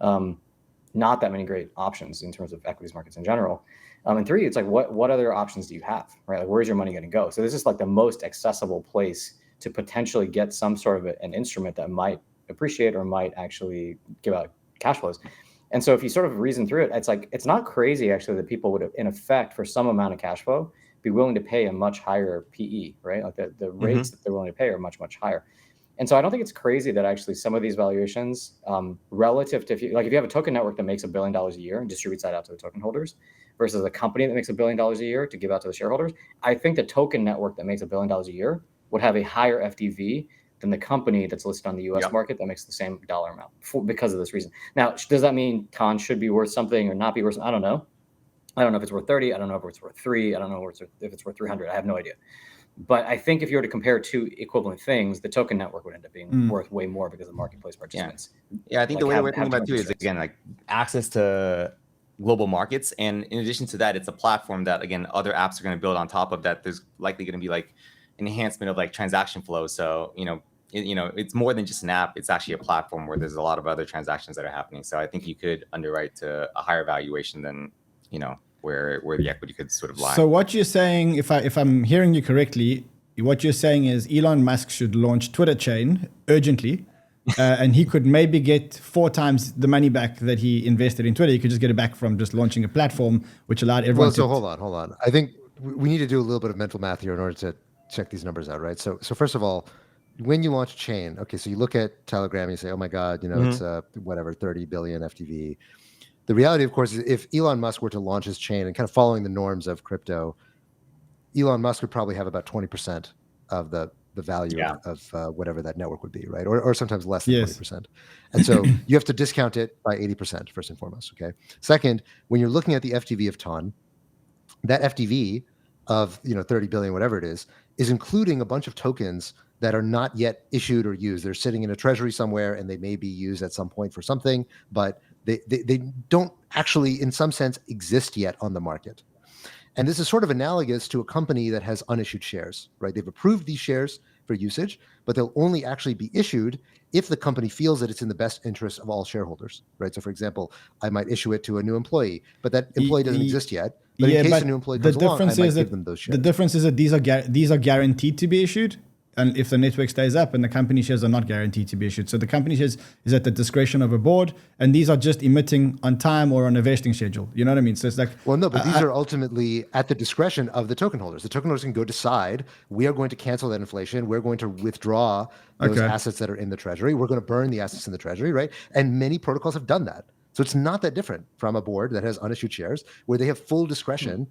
Speaker 2: not that many great options in terms of equities markets in general. And three, it's like, what other options do you have, right? Like, where's your money going to go? So this is like the most accessible place to potentially get some sort of an instrument that might appreciate or might actually give out cash flows. And so if you sort of reason through it, it's like, it's not crazy actually that people would, in effect, for some amount of cash flow, be willing to pay a much higher PE, right? Like the rates that they're willing to pay are much, much higher. And so I don't think it's crazy that actually some of these valuations relative to, if you have a token network that makes $1 billion a year and distributes that out to the token holders versus a company that makes $1 billion a year to give out to the shareholders, I think the token network that makes $1 billion a year would have a higher FDV than the company that's listed on the US market that makes the same dollar amount because of this reason. Now, does that mean Con should be worth something or not be worth something? I don't know. I don't know if it's worth 30. I don't know if it's worth 3. I don't know if it's worth 300. I have no idea. But I think if you were to compare two equivalent things, the token network would end up being worth way more because of marketplace participants.
Speaker 4: Yeah, I think the way we're thinking about it too is, again, like access to global markets. And in addition to that, it's a platform that, again, other apps are going to build on top of that. There's likely going to be like enhancement of like transaction flow. So, it's more than just an app. It's actually a platform where there's a lot of other transactions that are happening. So I think you could underwrite to a higher valuation than where the equity could sort of lie.
Speaker 1: So what you're saying, if I'm hearing you correctly, what you're saying is Elon Musk should launch Twitter chain urgently, and he could maybe get 4 times the money back that he invested in Twitter. He could just get it back from just launching a platform which allowed everyone.
Speaker 3: Well, so hold on. I think we need to do a little bit of mental math here in order to check these numbers out, right? So first of all, when you launch a chain, okay, so you look at Telegram, you say, oh my God, it's 30 billion FTV. The reality, of course, is if Elon Musk were to launch his chain and kind of following the norms of crypto, Elon Musk would probably have about 20% of the value of whatever that network would be, right? Or sometimes less than 20%. And so you have to discount it by 80%, first and foremost, okay? Second, when you're looking at the FDV of TON, that FDV of 30 billion, whatever it is including a bunch of tokens that are not yet issued or used. They're sitting in a treasury somewhere and they may be used at some point for something, but they don't actually, in some sense, exist yet on the market. And this is sort of analogous to a company that has unissued shares, right? They've approved these shares for usage, but they'll only actually be issued if the company feels that it's in the best interest of all shareholders, right? So for example, I might issue it to a new employee, but that employee doesn't exist yet. But in case a new employee comes along, I might give them those shares.
Speaker 1: The difference is that these are guaranteed to be issued. and if the network stays up, and the company shares are not guaranteed to be issued. So the company shares is at the discretion of a board, and these are just emitting on time or on a vesting schedule. You know what I mean? So it's like,
Speaker 3: well, no, but these are ultimately at the discretion of the token holders. The token holders can go decide, we are going to cancel that inflation. We're going to withdraw those assets that are in the treasury. We're going to burn the assets in the treasury, right? And many protocols have done that. So it's not that different from a board that has unissued shares, where they have full discretion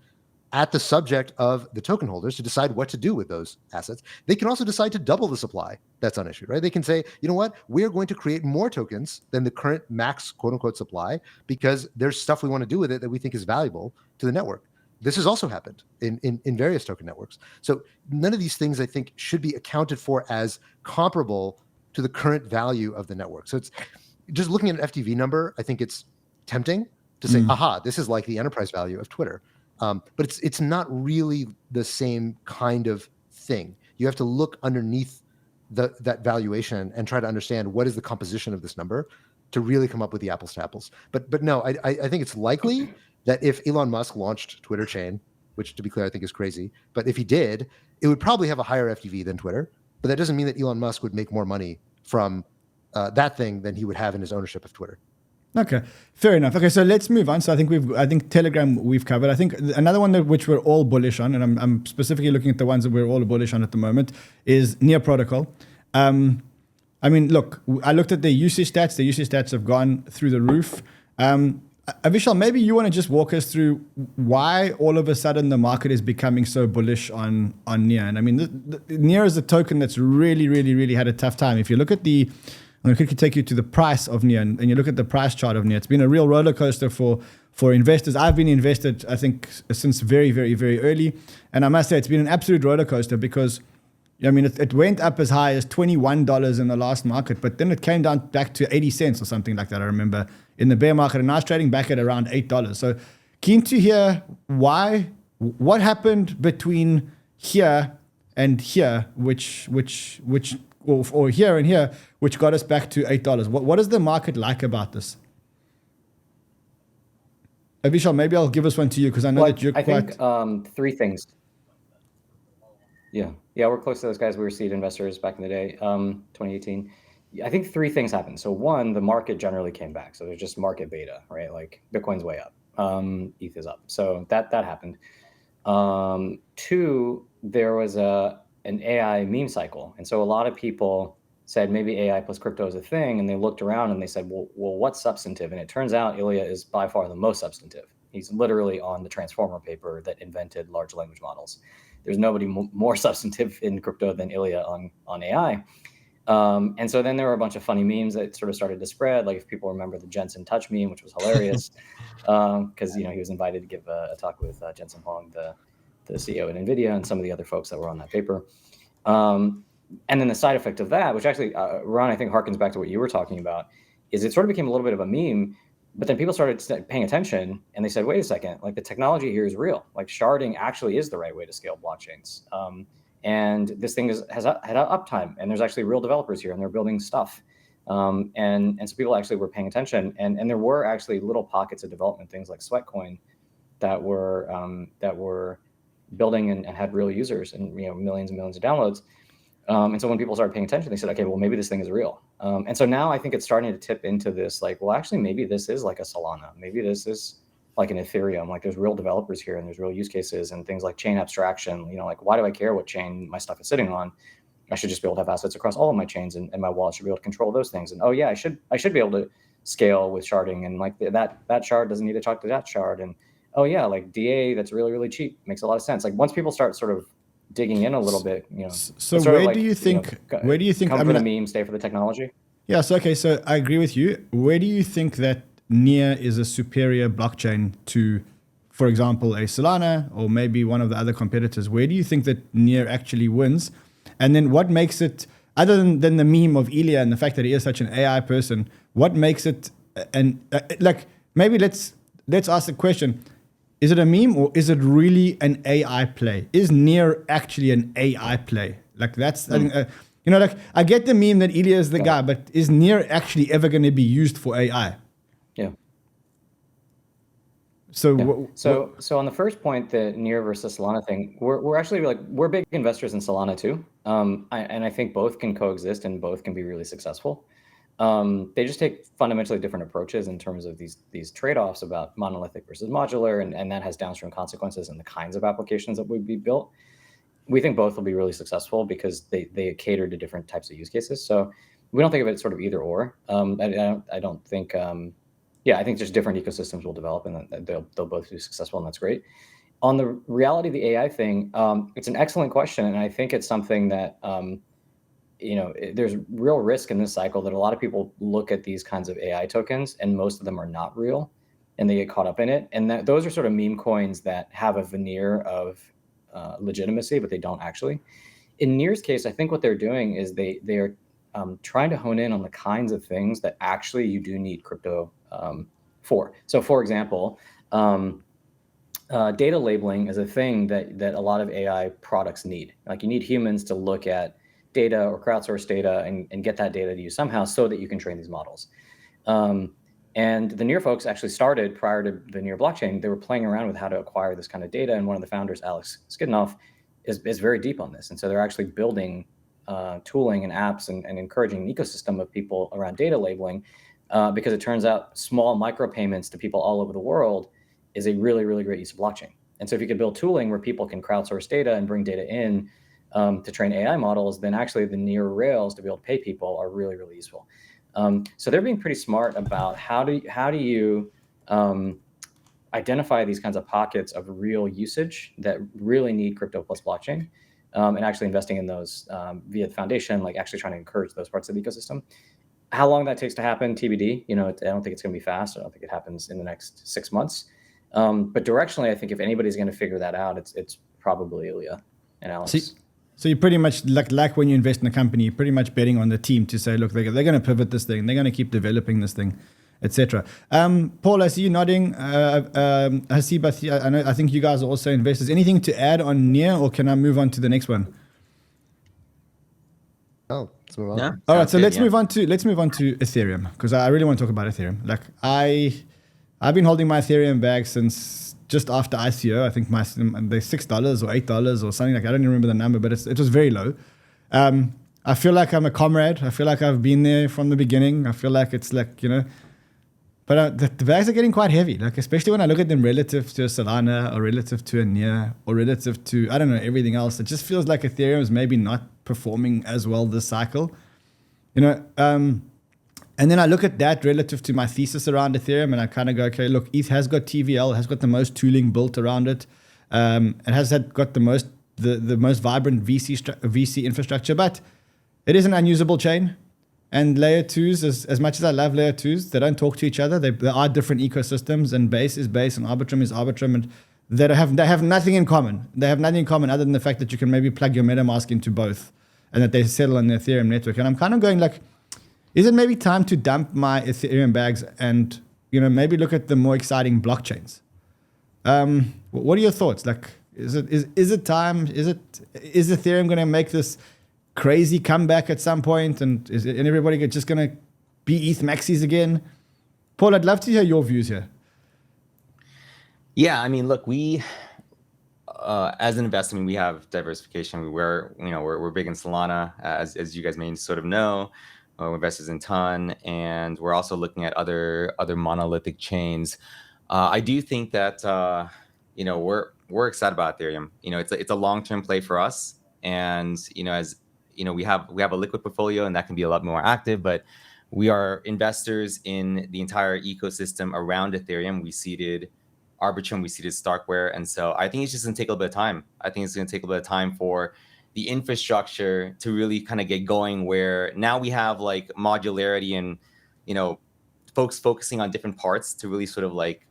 Speaker 3: at the subject of the token holders to decide what to do with those assets. They can also decide to double the supply that's unissued, right? They can say, you know what, we're going to create more tokens than the current max quote unquote supply because there's stuff we want to do with it that we think is valuable to the network. This has also happened in various token networks. So none of these things I think should be accounted for as comparable to the current value of the network. So it's just looking at an FTV number, I think it's tempting to say, aha, this is like the enterprise value of Twitter. But it's not really the same kind of thing. You have to look underneath that valuation and try to understand what is the composition of this number to really come up with the apples to apples. But no, I think it's likely that if Elon Musk launched Twitter Chain, which to be clear I think is crazy, but if he did, it would probably have a higher FTV than Twitter. But that doesn't mean that Elon Musk would make more money from that thing than he would have in his ownership of Twitter.
Speaker 1: Okay, fair enough. Okay, so let's move on. So I think Telegram we've covered. I think another one which we're all bullish on, and I'm specifically looking at the ones that we're all bullish on at the moment, is Near Protocol. I mean, look, I looked at their usage stats. The usage stats have gone through the roof. Vishal, maybe you want to just walk us through why all of a sudden the market is becoming so bullish on Near. And I mean, Near is a token that's really had a tough time. If you look at I'm going to quickly take you to the price of Near, and you look at the price chart of Near. It's been a real roller coaster for investors. I've been invested, I think, since very early. And I must say, it's been an absolute roller coaster because, I mean, it went up as high as $21 in the last market, but then it came down back to 80 cents or something like that, I remember, in the bear market. And now it's trading back at around $8. So keen to hear what happened between here and here, or here and here, which got us back to $8. What is the market like about this? Vishal, maybe I'll give us one to you because I know that you're
Speaker 2: I think three things. Yeah, we're close to those guys. We were seed investors back in the day, 2018. I think three things happened. So one, the market generally came back. So there's just market beta, right? Like Bitcoin's way up, ETH is up. So that happened. Two, there was an AI meme cycle. And so a lot of people said maybe AI plus crypto is a thing, and they looked around and they said, well, what's substantive? And it turns out 𝗟𝗢𝗓 is by far the most substantive. He's literally on the transformer paper that invented large language models. There's nobody more substantive in crypto than 𝗟𝗢𝗓 on AI. And so then there were a bunch of funny memes that sort of started to spread. Like if people remember the Jensen Touch meme, which was hilarious, because he was invited to give a talk with Jensen Huang, the CEO at NVIDIA, and some of the other folks that were on that paper. And then the side effect of that, which actually, Ron, I think harkens back to what you were talking about, is it sort of became a little bit of a meme, but then people started paying attention and they said, wait a second, like the technology here is real. Like sharding actually is the right way to scale blockchains. And this thing had uptime, and there's actually real developers here and they're building stuff. And so people actually were paying attention, and there were actually little pockets of development, things like Sweatcoin that were building and had real users and millions and millions of downloads. And so when people started paying attention, they said, okay, well, maybe this thing is real. And so now I think it's starting to tip into this, like, well, actually, maybe this is like a Solana. Maybe this is like an Ethereum. Like there's real developers here and there's real use cases and things like chain abstraction. Like, why do I care what chain my stuff is sitting on? I should just be able to have assets across all of my chains, and my wallet should be able to control those things. And, oh yeah, I should be able to scale with sharding, and like that shard doesn't need to talk to that shard. And oh yeah, like DA that's really cheap makes a lot of sense. Like once people start sort of digging in a little bit,
Speaker 1: So where do you think? Where do you think?
Speaker 2: Come for the meme, stay for the technology.
Speaker 1: Yeah. So okay. So I agree with you. Where do you think that Near is a superior blockchain to, for example, a Solana or maybe one of the other competitors? Where do you think that Near actually wins? And then what makes it, other than the meme of Ilya and the fact that he is such an AI person, what makes it? And like maybe let's ask the question. Is it a meme or is it really an AI play? Is Near actually an AI play? Like that's, like I get the meme that Ilya is the guy, but is Near actually ever going to be used for AI?
Speaker 2: Yeah.
Speaker 1: So,
Speaker 2: Yeah. So on the first point, the Near versus Solana thing, we're actually we're big investors in Solana too, and I think both can coexist and both can be really successful. They just take fundamentally different approaches in terms of these trade-offs about monolithic versus modular, and that has downstream consequences in the kinds of applications that would be built. We think both will be really successful because they cater to different types of use cases. So we don't think of it sort of either or. I don't think. I think just different ecosystems will develop, and they'll both be successful, and that's great. On the reality of the AI thing, it's an excellent question, and I think it's something that there's real risk in this cycle that a lot of people look at these kinds of AI tokens, and most of them are not real, and they get caught up in it. And those are sort of meme coins that have a veneer of legitimacy, but they don't actually. In Near's case, I think what they're doing is they are trying to hone in on the kinds of things that actually you do need crypto for. So, for example, data labeling is a thing that a lot of AI products need. Like, you need humans to look at data or crowdsource data and get that data to you somehow so that you can train these models. And the Near folks actually started prior to the Near blockchain. They were playing around with how to acquire this kind of data, and one of the founders, 𝗟𝗔𝗡𝗧, is very deep on this. And so they're actually building tooling and apps and encouraging an ecosystem of people around data labeling, because it turns out small micropayments to people all over the world is a really, really great use of blockchain. And so if you could build tooling where people can crowdsource data and bring data in to train AI models, then actually the Near rails to be able to pay people are really, really useful. So they're being pretty smart about how do you identify these kinds of pockets of real usage that really need crypto plus blockchain, and actually investing in those via the foundation, like actually trying to encourage those parts of the ecosystem. How long that takes to happen, TBD. I don't think it's going to be fast. I don't think it happens in the next 6 months. But directionally, I think if anybody's going to figure that out, it's probably Ilya and Alex.
Speaker 1: So you pretty much like when you invest in a company, you're pretty much betting on the team to say, look, they're going to pivot this thing, they're going to keep developing this thing, etc. Paul, I see you nodding. I think you guys are also investors. Anything to add on Near, or can I move on to the next one?
Speaker 3: Oh, let's move on.
Speaker 4: Yeah,
Speaker 1: all right, so let's move on to Ethereum, because I really want to talk about Ethereum. Like, I've been holding my Ethereum bag since just after ICO. I think they're $6 or $8 or something like that. I don't even remember the number, but it was very low. I feel like I'm a comrade. I feel like I've been there from the beginning. I feel like it's like, but the bags are getting quite heavy. Like, especially when I look at them relative to a Solana or relative to a Near or relative to, I don't know, everything else. It just feels like Ethereum is maybe not performing as well this cycle. And then I look at that relative to my thesis around Ethereum, and I kind of go, okay, look, ETH has got TVL, has got the most tooling built around it. It has got the most vibrant VC infrastructure, but it is an unusable chain. And layer 2s, as much as I love layer 2s, they don't talk to each other. They are different ecosystems, and Base is Base and Arbitrum is Arbitrum, and they have nothing in common. They have nothing in common other than the fact that you can maybe plug your MetaMask into both, and that they settle on the Ethereum network. And I'm kind of going like, is it maybe time to dump my Ethereum bags and maybe look at the more exciting blockchains? What are your thoughts? Like, is it time? Is Ethereum going to make this crazy comeback at some point, and everybody just going to be ETH maxis again? Paul, I'd love to hear your views here.
Speaker 4: Yeah, I mean, look, we as an investment, we have diversification. We're big in Solana, as you guys may sort of know. We're investors in Ton, and we're also looking at other monolithic chains. I do think that we're excited about Ethereum. It's a long-term play for us, and as we have a liquid portfolio, and that can be a lot more active. But we are investors in the entire ecosystem around Ethereum. We seeded Arbitrum, we seeded Starkware, and so I think it's just going to take a little bit of time. I think it's going to take a little bit of time for the infrastructure to really kind of get going, where now we have like modularity and, folks focusing on different parts to really sort of like,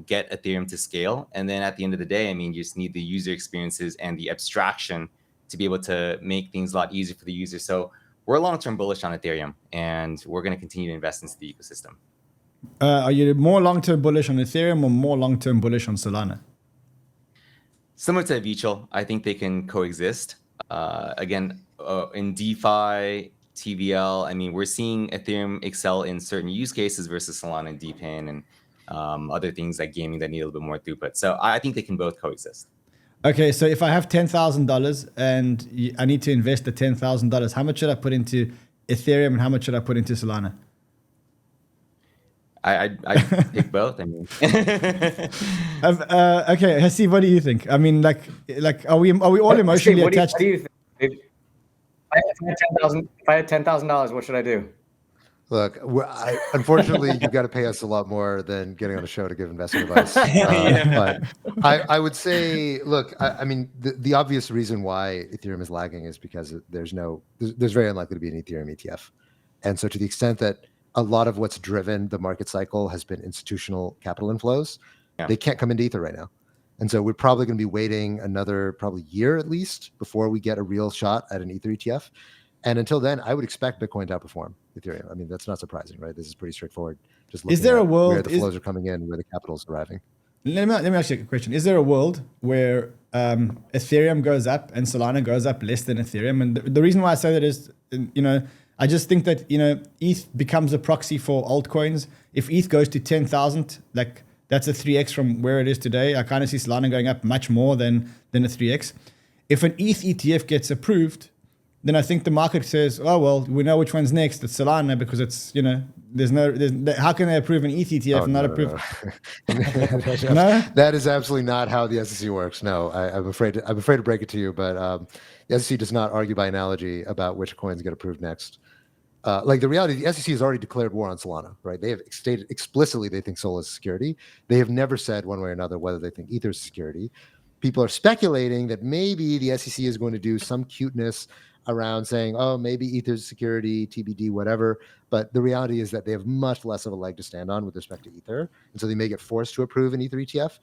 Speaker 4: get Ethereum to scale. And then at the end of the day, I mean, you just need the user experiences and the abstraction to be able to make things a lot easier for the user. So we're long-term bullish on Ethereum, and we're going to continue to invest into the ecosystem.
Speaker 1: Are you more long-term bullish on Ethereum or more long-term bullish on Solana?
Speaker 4: Similar to 𝗔𝗔𝗡𝗧, I think they can coexist. Again, in DeFi, TVL, I mean, we're seeing Ethereum excel in certain use cases versus Solana and DePIN and other things like gaming that need a little bit more throughput. So I think they can both coexist.
Speaker 1: Okay, so if I have $10,000 and I need to invest the $10,000, how much should I put into Ethereum and how much should I put into Solana?
Speaker 4: I pick both. I mean,
Speaker 1: okay, Haseeb, what do you think? I mean, like, are we all emotionally attached?
Speaker 2: What do you think? If I had $10,000, what should I do?
Speaker 3: Look, unfortunately, you've got to pay us a lot more than getting on a show to give investment advice. But I would say, look, I mean, the obvious reason why Ethereum is lagging is because there's very unlikely to be an Ethereum ETF. And so to the extent that a lot of what's driven the market cycle has been institutional capital inflows, they can't come into Ether right now. And so we're probably going to be waiting another probably year at least before we get a real shot at an Ether ETF. And until then, I would expect Bitcoin to outperform Ethereum. I mean, that's not surprising, right? This is pretty straightforward. Just looking at where the flows are coming in, where the capital is arriving.
Speaker 1: Let me ask you a question. Is there a world where Ethereum goes up and Solana goes up less than Ethereum? And the reason why I say that is, I just think that, ETH becomes a proxy for altcoins. If ETH goes to 10,000, like that's a 3x from where it is today. I kind of see Solana going up much more than a 3x. If an ETH ETF gets approved, then I think the market says, oh, well, we know which one's next. It's Solana because it's, how can they approve an ETH ETF and not approve?
Speaker 3: No, that is absolutely not how the SEC works. No, I'm afraid to break it to you, but the SEC does not argue by analogy about which coins get approved next. Like the reality, the SEC has already declared war on Solana, right? They have stated explicitly they think Sol is a security. They have never said one way or another whether they think Ether is a security. People are speculating that maybe the SEC is going to do some cuteness around saying, oh, maybe Ether's security, TBD, whatever. But the reality is that they have much less of a leg to stand on with respect to Ether. And so they may get forced to approve an Ether ETF.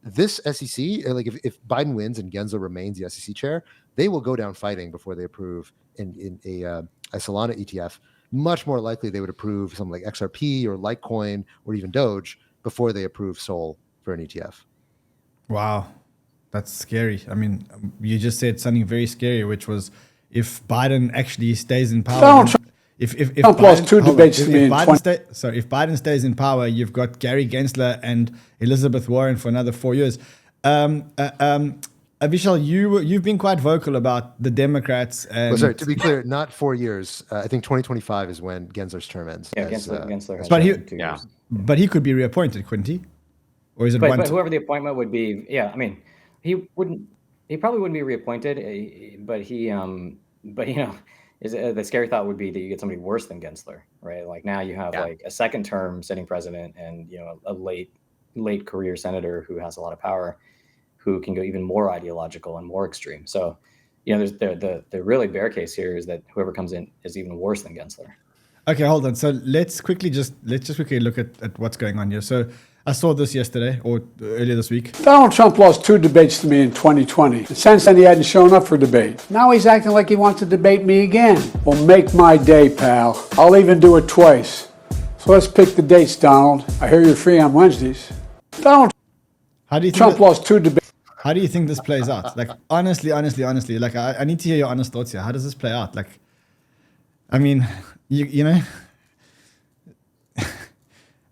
Speaker 3: This SEC, like if Biden wins and Gensler remains the SEC chair, they will go down fighting before they approve in a Solana ETF. Much more likely they would approve something like XRP or Litecoin or even Doge before they approve Sol for an ETF.
Speaker 1: Wow, that's scary. I mean, you just said something very scary, which was if Biden actually stays in power. If Biden stays in power, you've got Gary Gensler and Elizabeth Warren for another 4 years. Vishal, you've been quite vocal about the Democrats. And
Speaker 3: sorry, to be clear, not 4 years. I think 2025 is when Gensler's term ends.
Speaker 2: Yeah, Gensler has
Speaker 1: but
Speaker 2: 2 years.
Speaker 1: But he could be reappointed, couldn't he? Or is it
Speaker 2: but whoever the appointment would be, I mean, he probably wouldn't be reappointed, but the scary thought would be that you get somebody worse than Gensler, right? Like now you have like a second term sitting president and a late career senator who has a lot of power, who can go even more ideological and more extreme. So, there's the really bear case here is that whoever comes in is even worse than Gensler.
Speaker 1: Okay, hold on. So let's just quickly look at what's going on here. So I saw this yesterday or earlier this week.
Speaker 5: Donald Trump lost 2 debates to me in 2020. And since then, he hadn't shown up for debate. Now he's acting like he wants to debate me again. Well, make my day, pal. I'll even do it twice. So let's pick the dates, Donald. I hear you're free on Wednesdays. Donald Trump lost 2 debates.
Speaker 1: How do you think this plays out? Like, honestly, like, I need to hear your honest thoughts here. How does this play out? Like, I mean, you know...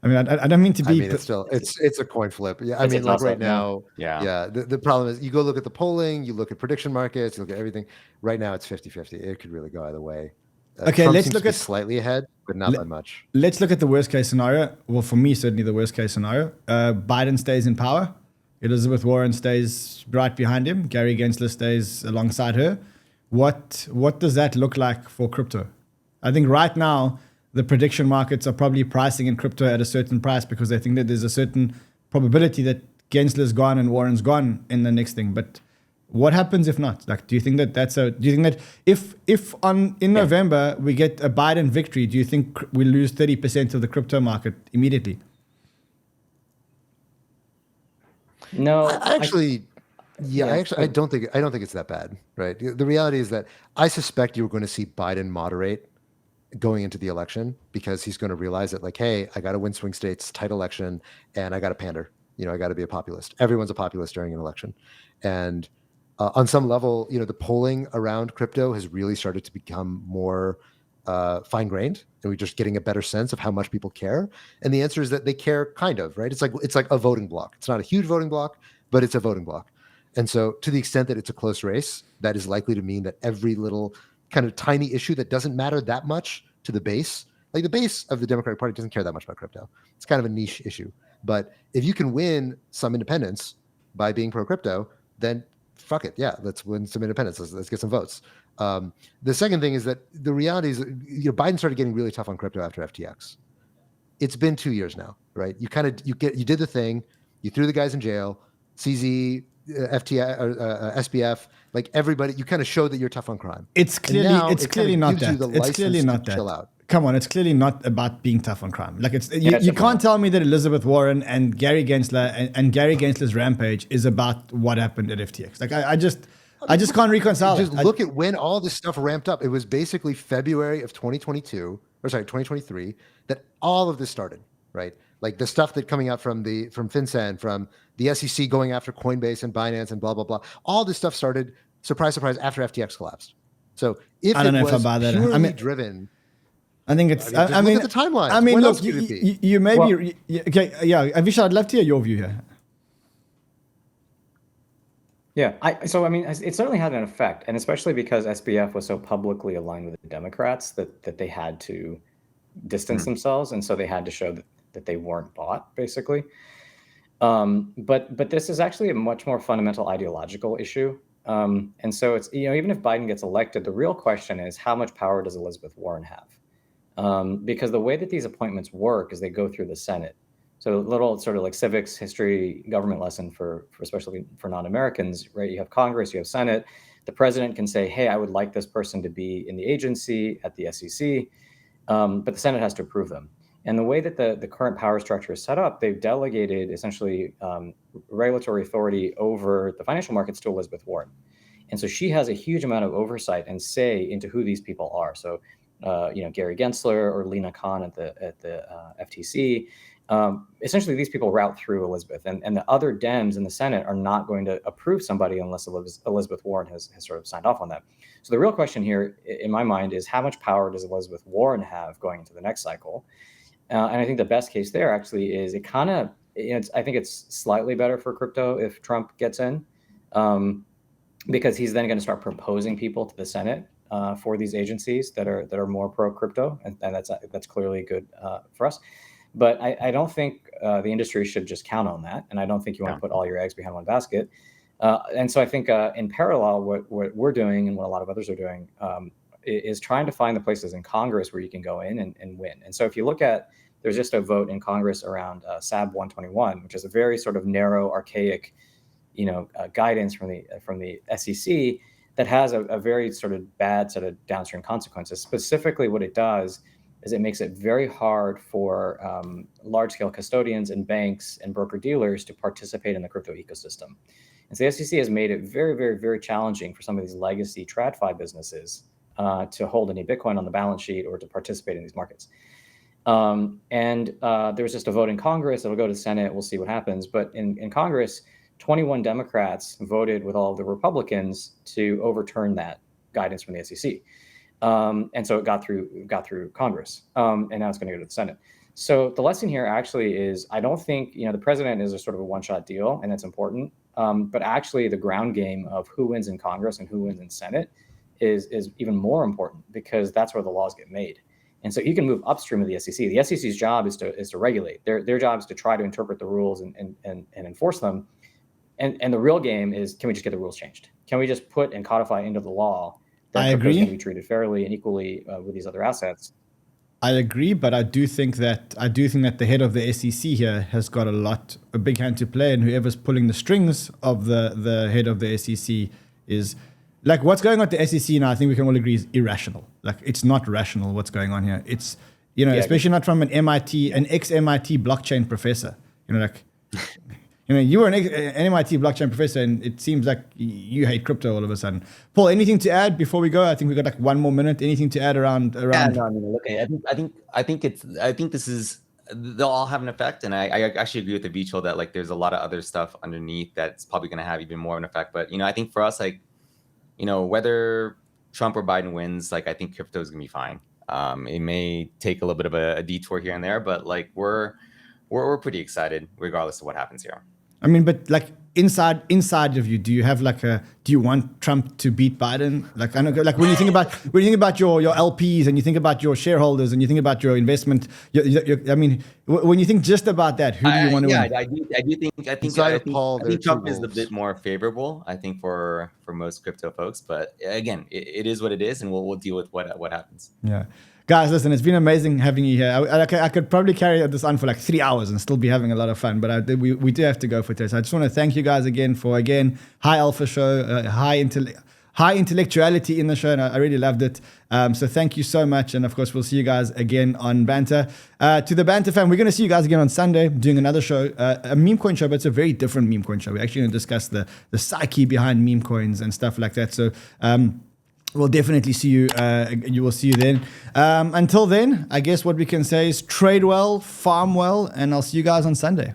Speaker 1: I mean, I don't mean to be.
Speaker 3: I mean, it's a coin flip. Yeah, I mean, like right now, the problem is you go look at the polling, you look at prediction markets, you look at everything. Right now, it's 50-50. It could really go either way.
Speaker 1: Okay,
Speaker 3: Trump
Speaker 1: let's look at
Speaker 3: slightly ahead, but not by much.
Speaker 1: Let's look at the worst case scenario. Well, for me, certainly the worst case scenario. Biden stays in power. Elizabeth Warren stays right behind him. Gary Gensler stays alongside her. What does that look like for crypto? I think right now, the prediction markets are probably pricing in crypto at a certain price because they think that there's a certain probability that Gensler's gone and Warren's gone in the next thing. But what happens if not? Like, do you think that if in November we get a Biden victory, do you think we lose 30% of the crypto market immediately?
Speaker 2: No,
Speaker 3: I don't think it's that bad, right? The reality is that I suspect you're going to see Biden moderate going into the election because he's going to realize that, like, hey, I got to win swing states, tight election, and I got to pander. I got to be a populist. Everyone's a populist during an election. And on some level, the polling around crypto has really started to become more fine-grained, and we're just getting a better sense of how much people care. And the answer is that they care, kind of, right? It's like a voting block. It's not a huge voting block, but it's a voting block. And so to the extent that it's a close race, that is likely to mean that every little kind of tiny issue that doesn't matter that much to the base, like the base of the Democratic Party doesn't care that much about crypto. It's kind of a niche issue. But if you can win some independence by being pro-crypto, then fuck it. Yeah, let's win some independence. Let's get some votes. The second thing is that the reality is, Biden started getting really tough on crypto after FTX. It's been 2 years now, right? You did the thing, you threw the guys in jail, CZ, FTX, SBF, like everybody, you kind of showed that you're tough on crime.
Speaker 1: It's clearly not that. It's clearly not that.
Speaker 3: Chill out.
Speaker 1: Come on, it's clearly not about being tough on crime. Like you can't tell me that Elizabeth Warren and Gary Gensler and Gary Gensler's rampage is about what happened at FTX. Like I just can't reconcile.
Speaker 3: Just look at when all this stuff ramped up. It was basically February of 2023, that all of this started, right? Like the stuff that coming out from FinCEN, from the SEC going after Coinbase and Binance and blah, blah, blah. All this stuff started, surprise, surprise, after FTX collapsed. So if
Speaker 1: I don't know
Speaker 3: it was
Speaker 1: if I buy that.
Speaker 3: purely driven...
Speaker 1: I think it's.
Speaker 3: look at the timeline.
Speaker 1: I mean,
Speaker 3: When
Speaker 1: look,
Speaker 3: else could it be?
Speaker 1: you may be okay. Yeah, Avisha, I'd love to hear your view here.
Speaker 2: Yeah, it certainly had an effect, and especially because SBF was so publicly aligned with the Democrats that they had to distance themselves, and so they had to show that they weren't bought, basically. But this is actually a much more fundamental ideological issue. And so it's, even if Biden gets elected, the real question is, how much power does Elizabeth Warren have? Because the way that these appointments work is they go through the Senate. So a little sort of like civics, history, government lesson for especially for non-Americans, right? You have Congress, you have Senate. The president can say, hey, I would like this person to be in the agency at the SEC, but the Senate has to approve them. And the way that the current power structure is set up, they've delegated essentially regulatory authority over the financial markets to Elizabeth Warren. And so she has a huge amount of oversight and say into who these people are. So, Gary Gensler or Lena Khan at the FTC, essentially these people route through Elizabeth, and the other Dems in the Senate are not going to approve somebody unless Elizabeth Warren has sort of signed off on that. So the real question here, in my mind, is how much power does Elizabeth Warren have going into the next cycle? And I think the best case there actually is I think it's slightly better for crypto if Trump gets in, because he's then going to start proposing people to the Senate for these agencies that are more pro crypto, and that's clearly good for us. But I don't think the industry should just count on that, and I don't think you want to put all your eggs behind one basket. And so I think in parallel, what we're doing and what a lot of others are doing is trying to find the places in Congress where you can go in and win. And so if you look at, there's just a vote in Congress around SAB 121, which is a very sort of narrow, archaic, guidance from the SEC that has a very sort of bad set of downstream consequences. Specifically, what it does is it makes it very hard for large-scale custodians and banks and broker-dealers to participate in the crypto ecosystem. And so the SEC has made it very, very, very challenging for some of these legacy TradFi businesses to hold any Bitcoin on the balance sheet or to participate in these markets. There's just a vote in Congress. It'll go to the Senate. We'll see what happens. But in Congress, 21 Democrats voted with all of the Republicans to overturn that guidance from the SEC. And so it got through Congress. And now it's going to go to the Senate. So the lesson here actually is, I don't think, the president is a sort of a one-shot deal, and that's important. But actually the ground game of who wins in Congress and who wins in Senate is even more important, because that's where the laws get made. And so you can move upstream of the SEC. The SEC's job is to regulate. Their job is to try to interpret the rules and enforce them. And the real game is, can we just get the rules changed? Can we just put and codify into the law that crypto is going to be treated fairly and equally with these other assets?
Speaker 1: I agree, but I do think that the head of the SEC here has got a big hand to play, and whoever's pulling the strings of the head of the SEC is, like, what's going on at the SEC now, I think we can all agree, is irrational. Like, it's not rational what's going on here. It's, especially not from an ex-MIT blockchain professor. You were an MIT blockchain professor, and it seems like you hate crypto all of a sudden. Paul, anything to add before we go? I think we got like 1 more minute. Anything to add around?
Speaker 4: Yeah, no, look, I think this is, they'll all have an effect, and I actually agree with the Vichel that like there's a lot of other stuff underneath that's probably going to have even more of an effect. But I think for us, like, whether Trump or Biden wins, like, I think crypto is going to be fine. It may take a little bit of a detour here and there, but like we're pretty excited regardless of what happens here.
Speaker 1: I mean, but like inside of you, do you want Trump to beat Biden? Like, I know, like when you think about your LPs and you think about your shareholders and you think about your investment, I mean, when you think just about that, who do you want to win?
Speaker 4: I think Trump is a bit more favorable, I think, for most crypto folks. But again, it is what it is, and we'll deal with what happens.
Speaker 1: Yeah. Guys, listen, it's been amazing having you here. I could probably carry this on for like 3 hours and still be having a lot of fun, but we do have to go for today. So I just want to thank you guys again for, high alpha show, high intellectuality in the show, and I really loved it. So thank you so much, and of course, we'll see you guys again on Banter. To the Banter fam, we're going to see you guys again on Sunday doing another show, a meme coin show, but it's a very different meme coin show. We're actually going to discuss the psyche behind meme coins and stuff like that. So, we'll definitely see you. You will see you then. Until then, I guess what we can say is trade well, farm well, and I'll see you guys on Sunday.